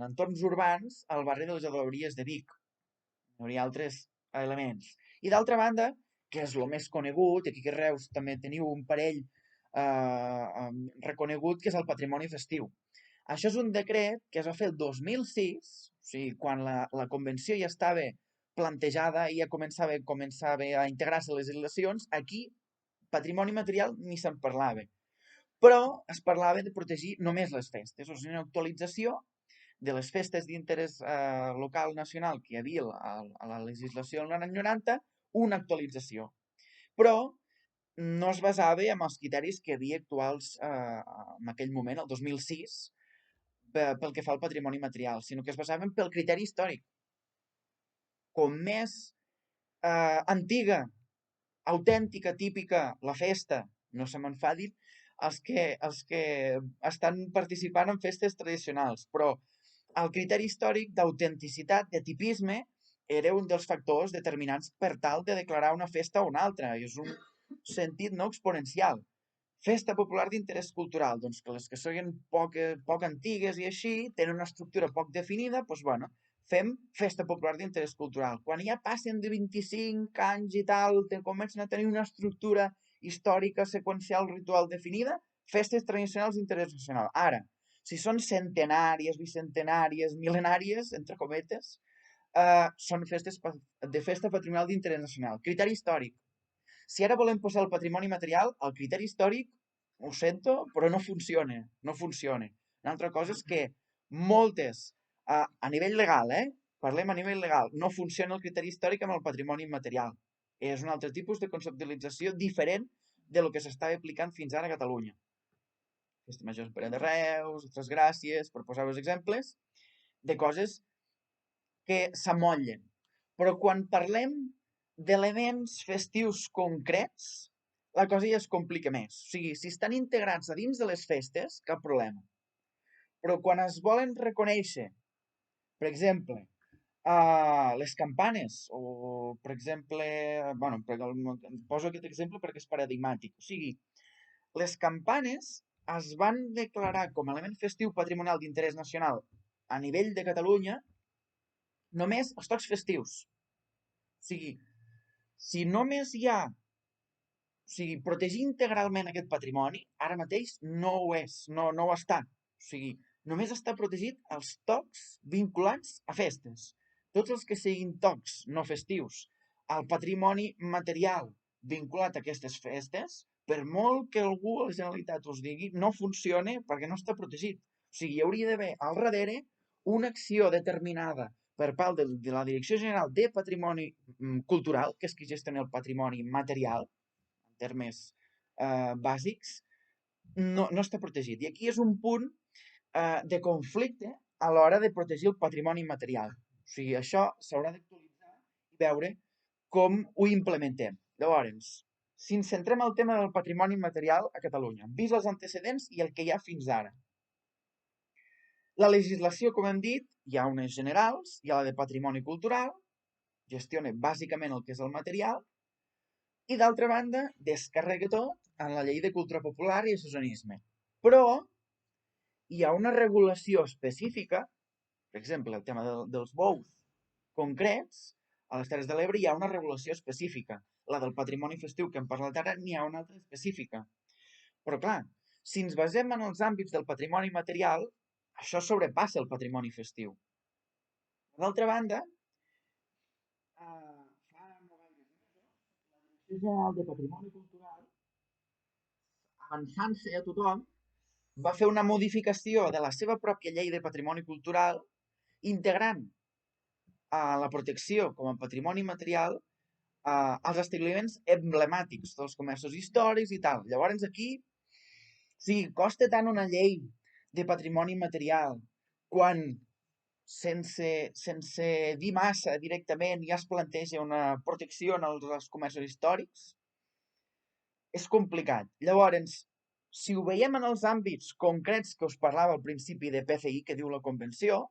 entorns urbans, al barri de les Adoberies de Vic. Hi hauria altres elements. I d'altra banda, que és el més conegut, i aquí a Reus també teniu un parell reconegut, que és el patrimoni festiu. Això és un decret que es va fer el 2006, o sigui, quan la convenció ja estava plantejada i ja començava a integrar-se a les legislacions, aquí patrimoni material ni se'n parlava. Però es parlava de protegir només les festes, o sigui, una actualització de les festes d'interès local nacional que hi havia a la legislació de l'any 90, una actualització. Però no es basava en els criteris que hi havia actuals en aquell moment, el 2006, pel que fa al patrimoni material, sinó que es basaven pel criteri històric. Com més antiga, autèntica, típica, la festa, no se m'enfadin els que estan participant en festes tradicionals, però el criteri històric d'autenticitat, de tipisme, era un dels factors determinants per tal de declarar una festa o una altra. És un sentit no exponencial. Festa popular d'interès cultural, doncs que les que són poc antigues i així, tenen una estructura poc definida, doncs bueno, fem festa popular d'interès cultural. Quan ja passen de 25 anys i tal, comencen a tenir una estructura històrica, seqüencial, ritual definida, festes tradicionals d'interès nacional. Ara, si són centenàries, bicentenàries, mil·lenàries, entre cometes, són festes de festa patrimonial d'interès nacional. Criteri històric. Si ara volem posar el patrimoni material, el criteri històric, ho sento, però no funciona. No funciona. Una altra cosa és que moltes, a nivell legal, parlem a nivell legal, no funciona el criteri històric amb el patrimoni immaterial. És un altre tipus de conceptualització diferent de lo que s'estava aplicant fins ara a Catalunya. Festa Major per de Reus, Tres Gràcies, per posar-vos exemples, de coses que s'amollen. Però quan parlem d'elements festius concrets, la cosa ja es complica més. O sigui, si estan integrats a dins de les festes, cap problema. Però quan es volen reconèixer, per exemple, les campanes, o per exemple, bueno, poso aquest exemple perquè és paradigmàtic. O sigui, les campanes es van declarar com a element festiu patrimonial d'interès nacional a nivell de Catalunya només els tocs festius. O sigui, si només hi ha, o sigui, protegir integralment aquest patrimoni, ara mateix no ho és, no ho està. O sigui, només està protegit els tocs vinculats a festes. Tots els que siguin tocs no festius, el patrimoni material vinculat a aquestes festes, per molt que algú a la Generalitat us digui, no funciona perquè no està protegit. O sigui, hi hauria d'haver al darrere una acció determinada per part de la Direcció General de Patrimoni Cultural, que és qui gestiona el patrimoni material, en termes bàsics, no està protegit. I aquí és un punt de conflicte a l'hora de protegir el patrimoni material. O sigui, això s'haurà d'actualitzar i veure com ho implementem. Llavors, si ens centrem al tema del patrimoni material a Catalunya, vist els antecedents i el que hi ha fins ara. La legislació, com hem dit, hi ha unes generals, hi ha la de patrimoni cultural, gestiona bàsicament el que és el material, i d'altra banda, descarrega tot en la llei de cultura popular i associacionisme. Però hi ha una regulació específica, per exemple, el tema dels bous concrets, a les Terres de l'Ebre hi ha una regulació específica. La del patrimoni festiu que hem parlat ara n'hi ha una altra específica. Però clar, si ens basem en els àmbits del patrimoni material, això sobrepassa el patrimoni festiu. D'altra banda, fa no gaires mesos, la Direcció General de Patrimoni Cultural, avançant-se a tothom, va fer una modificació de la seva pròpia llei de patrimoni cultural, integrant la protecció com a patrimoni material als establiments emblemàtics dels comerços històrics i tal. Llavors aquí, si costa tant una llei de patrimoni material quan sense dir massa directament ja es planteja una protecció en els comerços històrics, és complicat. Llavors, si ho veiem en els àmbits concrets que us parlava al principi de PCI, que diu la Convenció,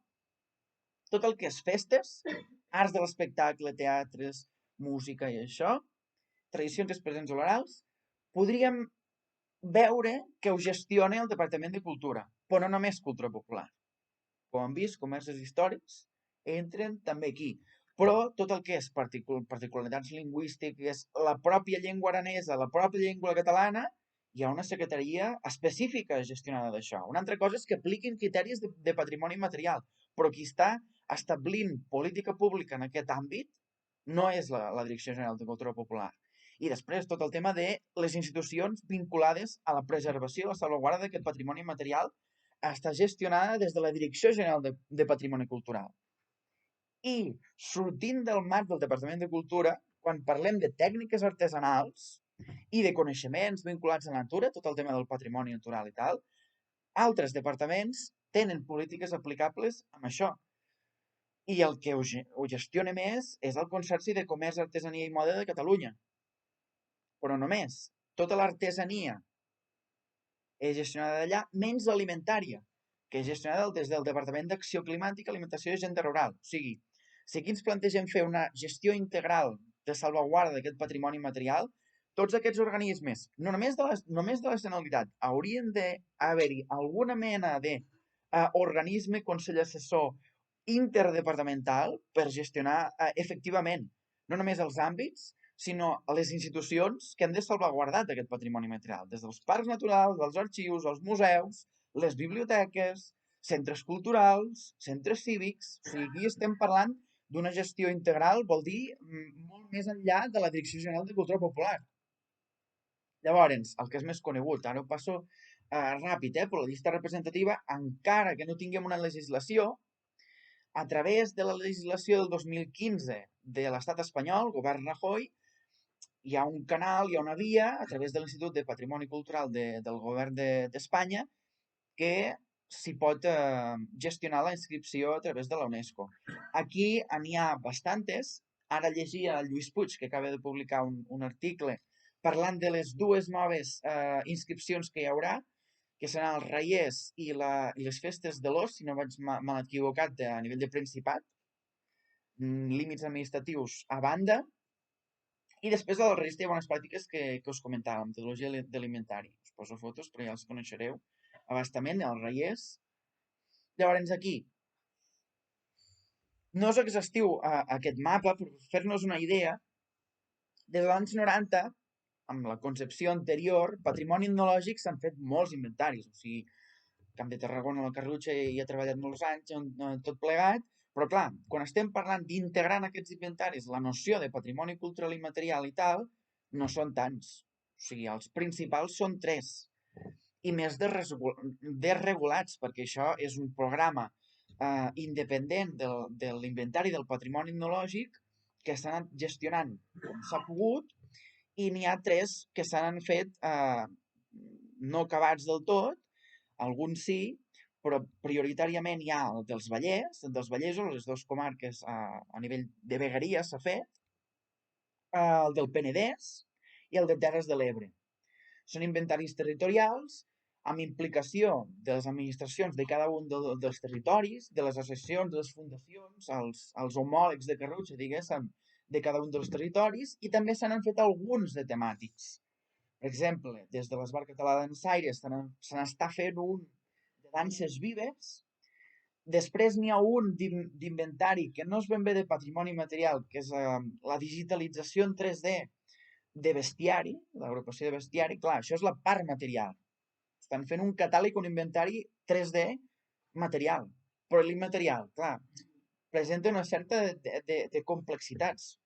tot el que és festes, arts de l'espectacle, teatres, música i això, tradicions expressants orals, podríem veure que ho gestiona el Departament de Cultura, però no només cultura popular. Com hem vist, comerços històrics entren també aquí. Però tot el que és particularitats lingüístiques, la pròpia llengua aranesa, la pròpia llengua catalana, hi ha una secretaria específica gestionada d'això. Una altra cosa és que apliquin criteris de patrimoni material, però qui està establint política pública en aquest àmbit no és la Direcció General de Cultura Popular. I després tot el tema de les institucions vinculades a la preservació i la salvaguarda d'aquest patrimoni material està gestionada des de la Direcció General de Patrimoni Cultural. I sortint del marc del Departament de Cultura, quan parlem de tècniques artesanals i de coneixements vinculats a la natura, tot el tema del patrimoni natural i tal, altres departaments tenen polítiques aplicables amb això. I el que ho gestiona més és el Consorci de Comerç, Artesania i Moda de Catalunya. Però només. Tota l'artesania és gestionada d'allà, menys l'alimentària, que és gestionada des del Departament d'Acció Climàtica, Alimentació i Agenda Rural. O sigui, si aquí ens plantegem fer una gestió integral de salvaguarda d'aquest patrimoni material, tots aquests organismes, no només de la Generalitat, haurien d'haver-hi alguna mena d'organisme, consell assessor interdepartamental per gestionar efectivament no només els àmbits, sinó a les institucions que han de salvaguardar aquest patrimoni material, des dels parcs naturals, dels arxius, els museus, les biblioteques, centres culturals, centres cívics. O sigui, aquí estem parlant d'una gestió integral, vol dir molt més enllà de la Direcció General de Cultura Popular. Llavors, el que és més conegut, ara ho passo ràpid, però la llista representativa, encara que no tinguem una legislació, a través de la legislació del 2015 de l'estat espanyol, govern Rajoy, hi ha un canal, hi ha una via, a través de l'Institut de Patrimoni Cultural del govern d'Espanya, que s'hi pot gestionar la inscripció a través de la UNESCO. Aquí n'hi ha bastantes. Ara llegia el Lluís Puig, que acaba de publicar un article parlant de les dues noves inscripcions que hi haurà, que seran els Reiers i les festes de l'Os, si no vaig mal equivocat, a nivell de Principat, límits administratius a banda, i després a la resta hi ha bones pràctiques que us comentàvem, metodologia d'alimentari. Us poso fotos, però ja els coneixereu abastament, els Reiers. Llavors aquí, no és exhaustiu aquest mapa, per fer-nos una idea, des dels anys 90, amb la concepció anterior, patrimoni etnològic s'han fet molts inventaris, o sigui, Camp de Tarragona, la Carrutxa hi ha treballat molts anys, tot plegat, però clar, quan estem parlant d'integrar en aquests inventaris la noció de patrimoni cultural i material i tal, no són tants. O sigui, els principals són 3. I més desregulats, perquè això és un programa independent de l'inventari del patrimoni etnològic que s'ha anat gestionant com s'ha pogut, i n'hi ha 3 que s'han fet no acabats del tot, alguns sí, però prioritàriament hi ha el dels Vallesos, les dues comarques a nivell de vegueria s'ha fet, el del Penedès i el de Terres de l'Ebre. Són inventaris territorials amb implicació de les administracions de cada un dels territoris, de les associacions, de les fundacions, els homòlegs de Carrutxa, diguéssim, de cada un dels territoris, i també se n'han fet alguns de temàtics. Per exemple, des de l'Esbar Català d'Ensaires se n'està fent un de danses vives. Després n'hi ha un d'inventari que no és ben bé de patrimoni material, que és la digitalització en 3D de bestiari, l'agrupació de bestiari. Clar, això és la part material. Estan fent un catàleg, un inventari 3D material. Però l'immaterial, clar, presenta una certa de complexitats.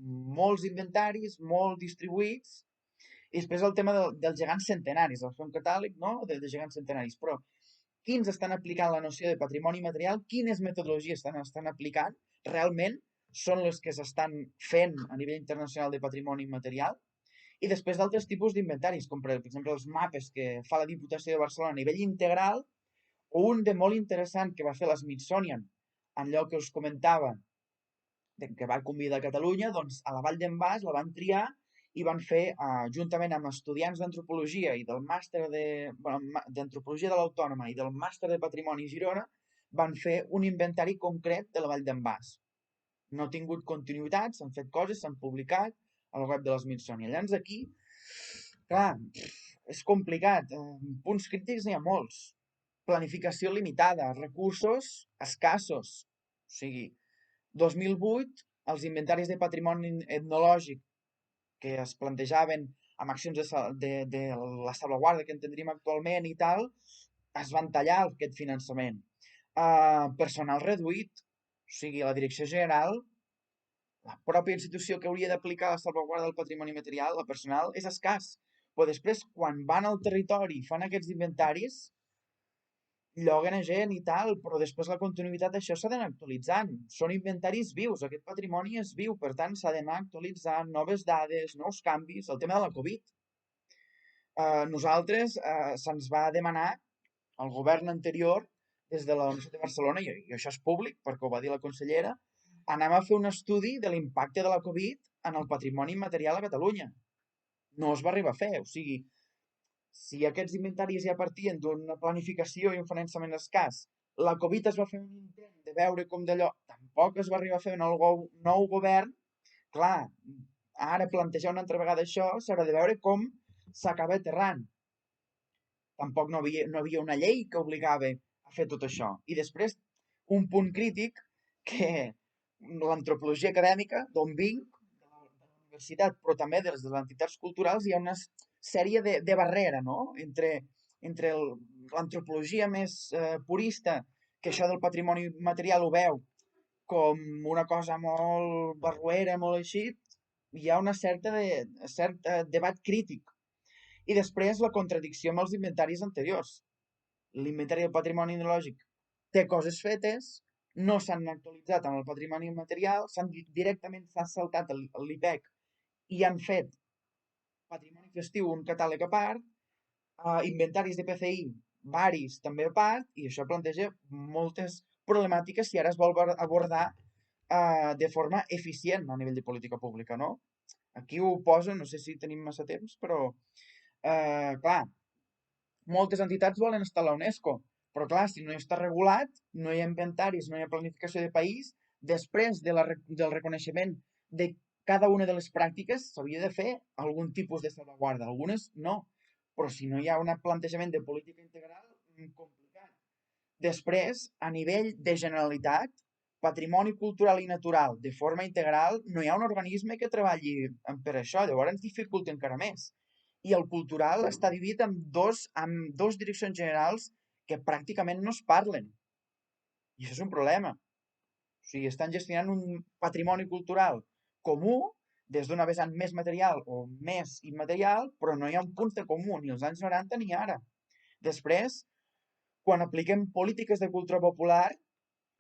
Molts inventaris, molt distribuïts. I després el tema dels gegants centenaris, el fer un catàleg, no?, de gegants centenaris. Però quins estan aplicant la noció de patrimoni material, quines metodologies estan aplicant, realment són les que s'estan fent a nivell internacional de patrimoni material, i després d'altres tipus d'inventaris, com per exemple els mapes que fa la Diputació de Barcelona a nivell integral, o un de molt interessant que va fer l'Smithsonian, en allò que us comentava, que va convidar a Catalunya, doncs a la Vall d'en Bas la van triar i van fer, juntament amb estudiants d'antropologia i del màster d'antropologia de l'Autònoma i del màster de Patrimoni Girona, van fer un inventari concret de la Vall d'en Bas. No ha tingut continuïtat, s'han fet coses, s'han publicat al web de l'Smithsonian. Llavors aquí, clar, és complicat. Punts crítics n'hi ha molts. Planificació limitada, recursos escassos. O sigui, 2008, els inventaris de patrimoni etnològic que es plantejaven amb accions de la salvaguarda que entendríem actualment i tal, es van tallar aquest finançament. Personal reduït, o sigui, la Direcció General, la pròpia institució que hauria d'aplicar la salvaguarda del patrimoni material, el personal, és escàs. Però després, quan van al territori i fan aquests inventaris, lloguen a gent i tal, però després la continuïtat d'això s'ha d'anar actualitzant. Són inventaris vius, aquest patrimoni és viu, per tant s'ha d'anar actualitzant noves dades, nous canvis, el tema de la Covid. Nosaltres se'ns va demanar al govern anterior, des de la Universitat de Barcelona, i això és públic perquè ho va dir la consellera, anem a fer un estudi de l'impacte de la Covid en el patrimoni immaterial a Catalunya. No es va arribar a fer, o sigui, si aquests inventaris ja partien d'una planificació i un finançament escàs, la Covid es va fer un intent de veure com d'allò tampoc es va arribar a fer en el nou govern, clar, ara plantejar una altra vegada això s'haurà de veure com s'acaba aterrant. Tampoc no hi havia una llei que obligava a fer tot això. I després, un punt crític, que l'antropologia acadèmica, d'on vinc, de la universitat, però també de les entitats culturals, hi ha una sèrie de barrera, no?, entre l'antropologia més purista, que això del patrimoni material ho veu com una cosa molt barroera, molt així, hi ha una cert debat crític. I després la contradicció amb els inventaris anteriors. L'inventari del patrimoni etnològic té coses fetes, no s'han actualitzat amb el patrimoni material, directament s'ha saltat l'IPEC i han fet patrimoni festiu un catàleg a part, inventaris de PCI varis també a part, i això planteja moltes problemàtiques si ara es vol abordar de forma eficient a nivell de política pública, no? Aquí ho poso, no sé si tenim massa temps, però clar, moltes entitats volen estar a la UNESCO, però clar, si no està regulat, no hi ha inventaris, no hi ha planificació de país, després del reconeixement de cada una de les pràctiques s'hauria de fer algun tipus de salvaguarda, algunes no, però si no hi ha un plantejament de política integral, complicat. Després, a nivell de Generalitat, patrimoni cultural i natural de forma integral, no hi ha un organisme que treballi per això, llavors ens dificulta encara més. I el cultural està dividit en dos direccions generals que pràcticament no es parlen. I això és un problema. O sigui, estan gestionant un patrimoni cultural comú des d'una vessant més material o més immaterial, però no hi ha un punt de comú, ni als anys 90 ni ara. Després, quan apliquem polítiques de cultura popular,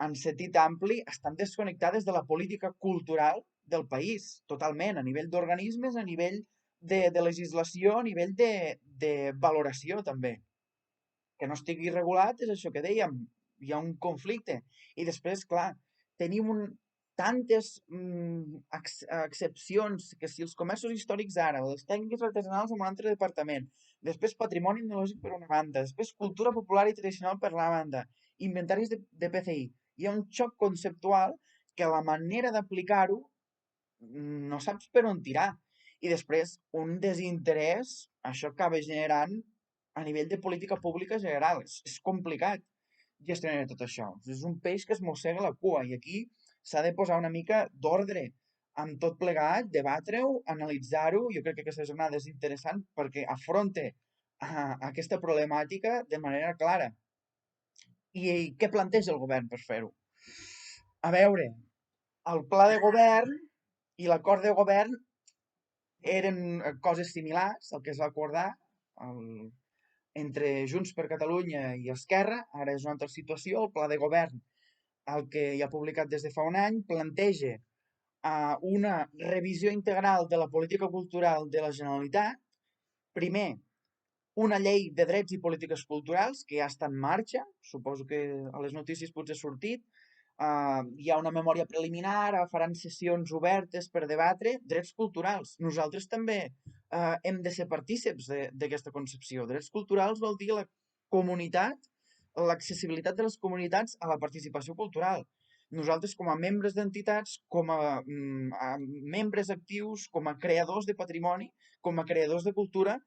en sentit ampli, estan desconnectades de la política cultural del país, totalment, a nivell d'organismes, a nivell de legislació, a nivell de valoració també. Que no estigui regulat és això que dèiem, hi ha un conflicte. I després, clar, tenim tantes excepcions que si els comerços històrics ara o les tècniques artesanals en un altre departament, després patrimoni etnològic per una banda, després cultura popular i tradicional per la banda, inventaris de PCI, hi ha un xoc conceptual que la manera d'aplicar-ho no saps per on tirar. I després un desinterès, això acaba generant a nivell de política pública general. És complicat gestionar tot això. És un peix que es mossega la cua i aquí s'ha de posar una mica d'ordre amb tot plegat, debatre-ho, analitzar-ho. Jo crec que aquesta jornada és interessant perquè afronta aquesta problemàtica de manera clara. I què planteja el govern per fer-ho? A veure, el pla de govern i l'acord de govern eren coses similars, el que es va acordar, entre Junts per Catalunya i Esquerra, ara és una altra situació, el pla de govern, el que ja ha publicat des de fa un any, planteja una revisió integral de la política cultural de la Generalitat. Primer, una llei de drets i polítiques culturals que ja està en marxa, suposo que a les notícies potser ha sortit. Hi ha una memòria preliminar, faran sessions obertes per debatre drets culturals. Nosaltres també hem de ser partíceps d'aquesta concepció. Drets culturals vol dir la comunitat, l'accessibilitat de les comunitats a la participació cultural. Nosaltres, com a membres d'entitats, com a membres actius, com a creadors de patrimoni, com a creadors de cultura,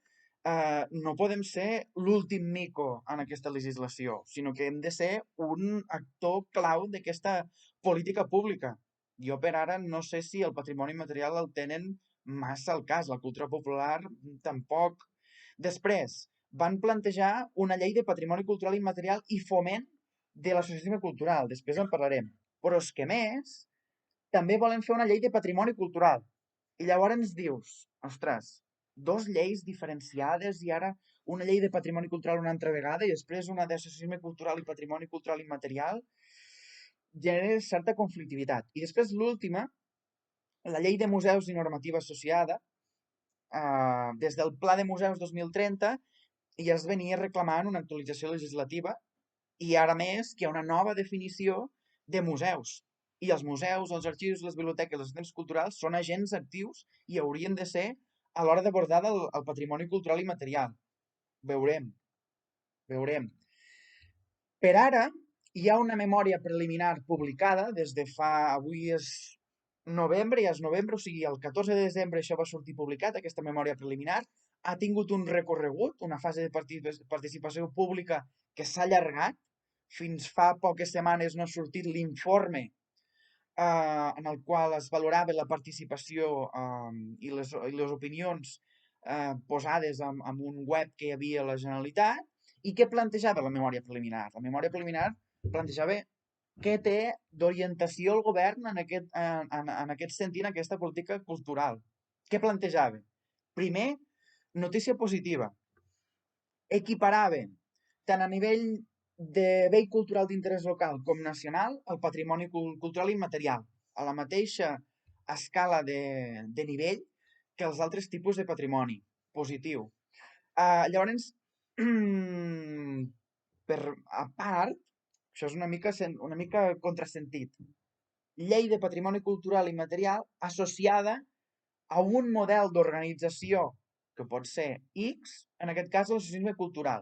no podem ser l'últim mico en aquesta legislació, sinó que hem de ser un actor clau d'aquesta política pública. Jo per ara no sé si el patrimoni material el tenen massa al cas, la cultura popular tampoc. Després, van plantejar una llei de patrimoni cultural immaterial i foment de l'associacionisme cultural, després en parlarem. Però és que més, també volen fer una llei de patrimoni cultural. I llavors ens dius, ostres, dos lleis diferenciades i ara una llei de patrimoni cultural una altra vegada i després una d'associacionisme cultural i patrimoni cultural immaterial, genera certa conflictivitat. I després l'última, la llei de museus i normativa associada, des del Pla de Museus 2030 ja es venia reclamant una actualització legislativa i ara més que hi ha una nova definició de museus. I els museus, els arxius, les biblioteques, els centres culturals són agents actius i haurien de ser a l'hora d'abordar el patrimoni cultural i material. Veurem, veurem. Per ara, hi ha una memòria preliminar publicada des de fa... Avui és novembre, ja és novembre, o sigui, el 14 de desembre això va sortir publicat, aquesta memòria preliminar. Ha tingut un recorregut, una fase de participació pública que s'ha allargat. Fins fa poques setmanes no ha sortit l'informe en el qual es valorava la participació i les opinions posades en un web que hi havia a la Generalitat. I què plantejava la memòria preliminar? La memòria preliminar plantejava què té d'orientació el govern en aquest sentit, en aquesta política cultural. Què plantejava? Primer, notícia positiva. Equiparava tant a nivell de bé cultural d'interès local com nacional el patrimoni cultural immaterial, a la mateixa escala de nivell que els altres tipus de patrimoni. Positiu. Llavors, per a part, això és una mica contrasentit. Llei de patrimoni cultural immaterial associada a un model d'organització que pot ser X, en aquest cas l'associacionisme cultural.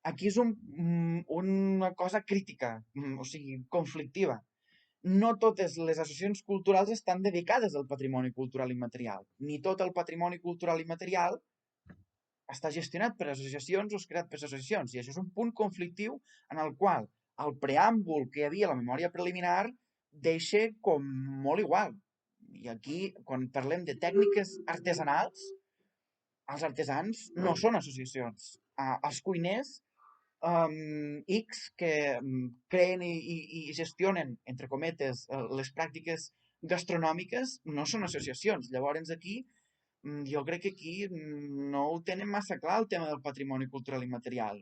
Aquí és una cosa crítica, o sigui, conflictiva. No totes les associacions culturals estan dedicades al patrimoni cultural immaterial, ni tot el patrimoni cultural immaterial està gestionat per associacions o és creat per associacions. I això és un punt conflictiu en el qual el preàmbul que hi havia a la memòria preliminar deixa com molt igual. I aquí, quan parlem de tècniques artesanals, els artesans no són associacions. Els cuiners X que creen i gestionen, entre cometes, les pràctiques gastronòmiques no són associacions. Llavors aquí jo crec que aquí no ho tenen massa clar el tema del patrimoni cultural immaterial.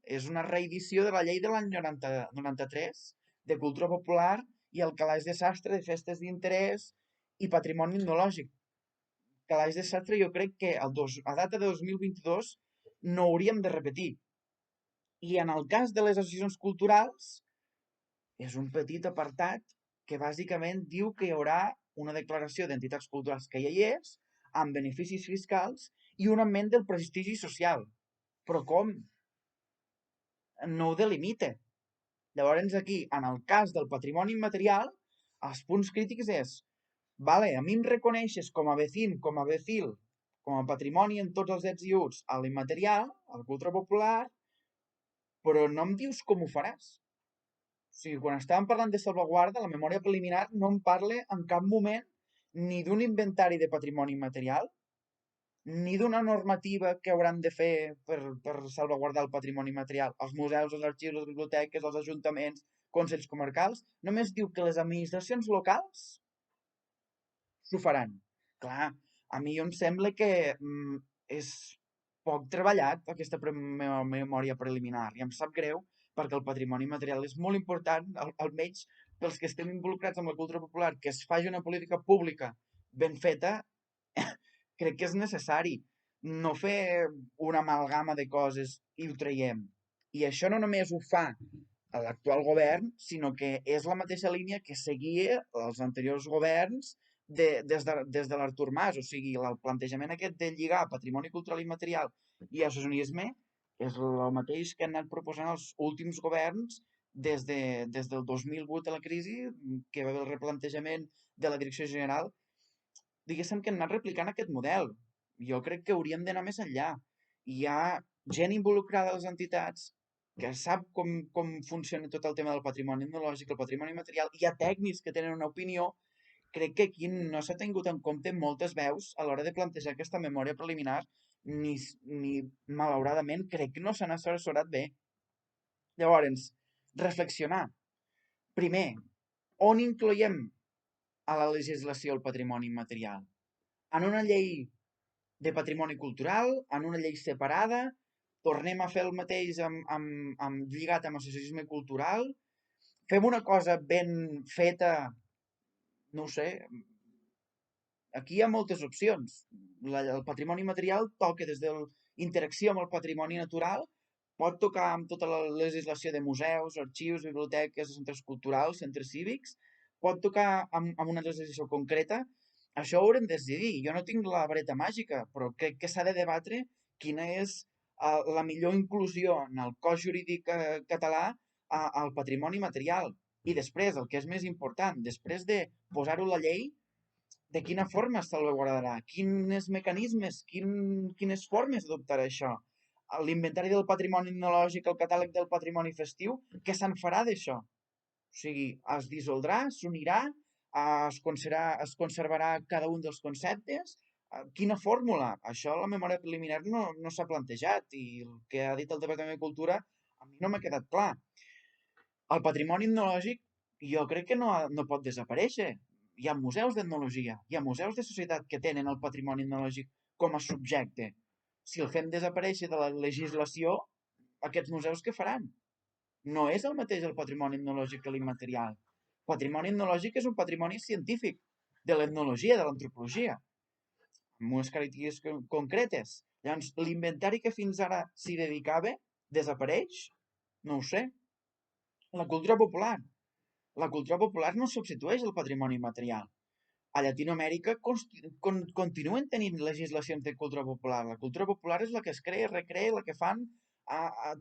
És una reedició de la llei de l'any 93 de cultura popular i el calaix de sastre de festes d'interès i patrimoni etnològic. Calaix de sastre jo crec que a data de 2022 no hauríem de repetir. I en el cas de les associacions culturals és un petit apartat que bàsicament diu que hi haurà una declaració d'entitats culturals que ja hi és, amb beneficis fiscals i un augment del prestigi social. Però com? No ho delimita. Llavors aquí, en el cas del patrimoni immaterial, els punts crítics és vale, a mi em reconeixes com a vecín, com a vecil, com a patrimoni en tots els ets i uts a l'immaterial, a la cultura popular, però no em dius com ho faràs. O sigui, quan estàvem parlant de salvaguarda, la memòria preliminar no em parla en cap moment ni d'un inventari de patrimoni immaterial, ni d'una normativa que hauran de fer per salvaguardar el patrimoni material. Els museus, els arxius, les biblioteques, els ajuntaments, consells comarcals, només diu que les administracions locals s'ho faran. Clar, a mi em sembla que és poc treballat aquesta memòria preliminar i em sap greu perquè el patrimoni material és molt important, almenys pels que estem involucrats amb la cultura popular, que es faci una política pública ben feta, crec que és necessari no fer una amalgama de coses i ho traiem. I això no només ho fa l'actual govern, sinó que és la mateixa línia que seguia els anteriors governs des de l'Artur Mas. O sigui, el plantejament aquest de lligar patrimoni cultural i material i associacionisme és el mateix que han anat proposant els últims governs des del 2008 a la crisi, que va haver el replantejament de la Direcció General, diguéssim que han anat replicant aquest model. Jo crec que hauríem d'anar més enllà. Hi ha gent involucrada a les entitats que sap com funciona tot el tema del patrimoni etnològic, el patrimoni material, hi ha tècnics que tenen una opinió. Crec que aquí no s'ha tingut en compte moltes veus a l'hora de plantejar aquesta memòria preliminar, ni malauradament crec que no s'han assessorat bé. Llavors, reflexionar. Primer, on incloiem a la legislació el patrimoni immaterial? En una llei de patrimoni cultural, en una llei separada, tornem a fer el mateix lligat amb associacionisme cultural, fem una cosa ben feta, no ho sé, aquí hi ha moltes opcions. El patrimoni material toca des de l'interacció amb el patrimoni natural, pot tocar amb tota la legislació de museus, arxius, biblioteques, centres culturals, centres cívics, pot tocar amb una legislació concreta. Això ho haurem de decidir. Jo no tinc la vareta màgica, però crec que s'ha de debatre quina és la millor inclusió en el cos jurídic català al patrimoni material. I després, el que és més important, després de posar-ho a la llei, de quina forma es salvaguardarà, quins mecanismes, quines formes adoptarà això. L'inventari del patrimoni etnològic, el catàleg del patrimoni festiu, què se'n farà d'això? O sigui, es dissoldrà, s'unirà, es conservarà cada un dels conceptes? Quina fórmula? Això la memòria preliminar no s'ha plantejat i el que ha dit el Departament de Cultura a mi no m'ha quedat clar. El patrimoni etnològic jo crec que no pot desaparèixer. Hi ha museus d'etnologia, hi ha museus de societat que tenen el patrimoni etnològic com a subjecte. Si el fem desaparèixer de la legislació, aquests museus què faran? No és el mateix el patrimoni etnològic que l'immaterial. Patrimoni etnològic és un patrimoni científic, de l'etnologia, de l'antropologia, amb unes característiques concretes. Llavors, l'inventari que fins ara s'hi dedicava desapareix? No ho sé. La cultura popular. La cultura popular no substitueix el patrimoni material. A Llatinoamèrica continuen tenint legislacions de cultura popular. La cultura popular és la que es crea, recrea, la que fan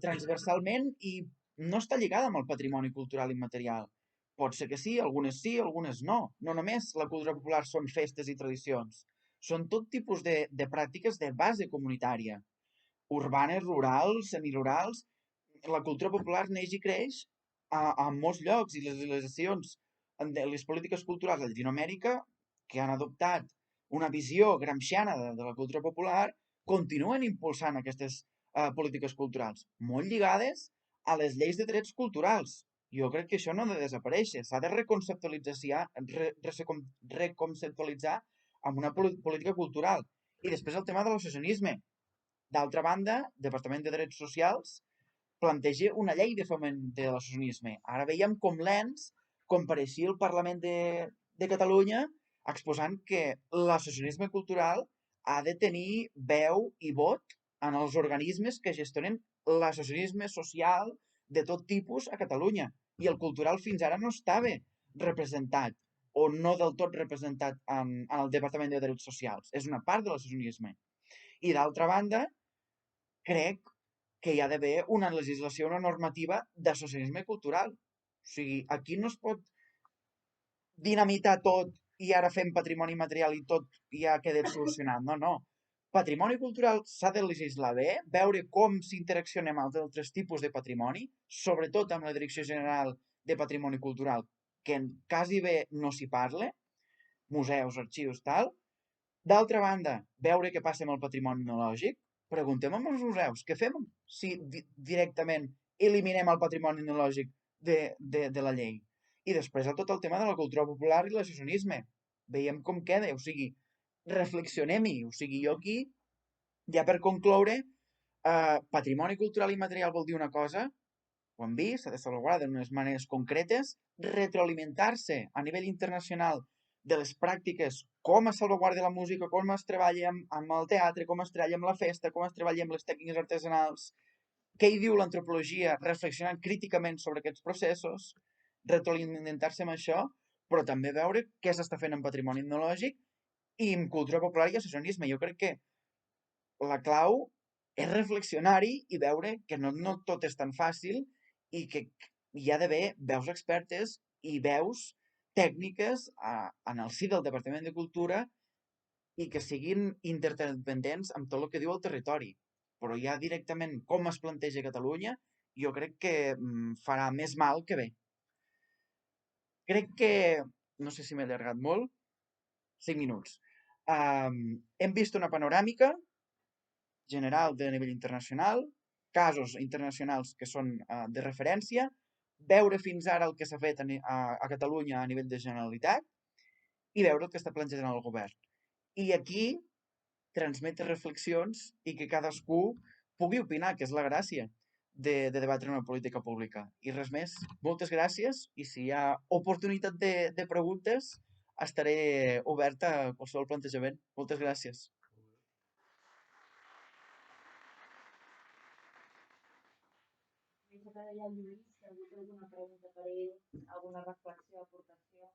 transversalment i no està lligada amb el patrimoni cultural immaterial. Pot ser que sí, algunes no. No només la cultura popular són festes i tradicions. Són tot tipus de pràctiques de base comunitària. Urbanes, rurals, semirurals. La cultura popular neix i creix a molts llocs i les legislacions de les polítiques culturals de Llatinoamèrica que han adoptat una visió gramsciana de la cultura popular continuen impulsant aquestes polítiques culturals, molt lligades a les lleis de drets culturals. Jo crec que això no ha de desaparèixer, s'ha de reconceptualitzar amb una política cultural. I després el tema de l'associacionisme. D'altra banda, Departament de Drets Socials planteja una llei de foment de l'associacionisme. Ara veiem com l'ENS compareixia al Parlament de Catalunya exposant que l'associacionisme cultural ha de tenir veu i vot en els organismes que gestionen l'associacionisme social de tot tipus a Catalunya. I el cultural fins ara no estava representat o no del tot representat en el Departament de Drets Socials. És una part de l'associacionisme. I d'altra banda, crec que hi ha d'haver una legislació, una normativa d'associacionisme cultural. O sigui, aquí no es pot dinamitar tot i ara fem patrimoni material i tot ja queda solucionat. No, no. Patrimoni cultural s'ha de legislar bé, veure com s'interacciona amb altres tipus de patrimoni, sobretot amb la Direcció General de Patrimoni Cultural, que quasi bé no s'hi parla, museus, arxius, tal. D'altra banda, veure què passa amb el patrimoni etnològic. Preguntem als museus, què fem si directament eliminem el patrimoni etnològic de la llei? I després tot el tema de la cultura popular i l'associacionisme. Veiem com queda, o sigui, reflexionem-hi. O sigui, jo aquí Ja per concloure, patrimoni cultural i material vol dir una cosa, ho hem vist, s'ha de salvaguardar d'unes maneres concretes, retroalimentar-se a nivell internacional de les pràctiques, com es salvaguarda la música, com es treballa amb el teatre, com es treballa amb la festa, com es treballa amb les tècniques artesanals, què hi diu l'antropologia, reflexionant críticament sobre aquests processos, retroalimentar-se amb això, però també veure què s'està fent en patrimoni etnològic i en cultura popular i associacionisme. Jo crec que la clau és reflexionar-hi i veure que no tot és tan fàcil i que hi ha d'haver veus expertes i veus tècniques en el si del Departament de Cultura i que siguin interdependents amb tot el que diu el territori. Però ja directament com es planteja Catalunya, jo crec que farà més mal que bé. Crec que, no sé si m'he allargat molt, 5 minuts. Hem vist una panoràmica general de nivell internacional, casos internacionals que són de referència, veure fins ara el que s'ha fet a Catalunya a nivell de Generalitat i veure el que està plantejant el govern. I aquí transmetre reflexions i que cadascú pugui opinar, que és la gràcia de debatre una política pública. I res més. Moltes gràcies i si hi ha oportunitat de preguntes estaré oberta a qualsevol plantejament. Moltes gràcies. Deixa que deia el Lluís, si algú té alguna pregunta per ell, alguna reflexió, aportació.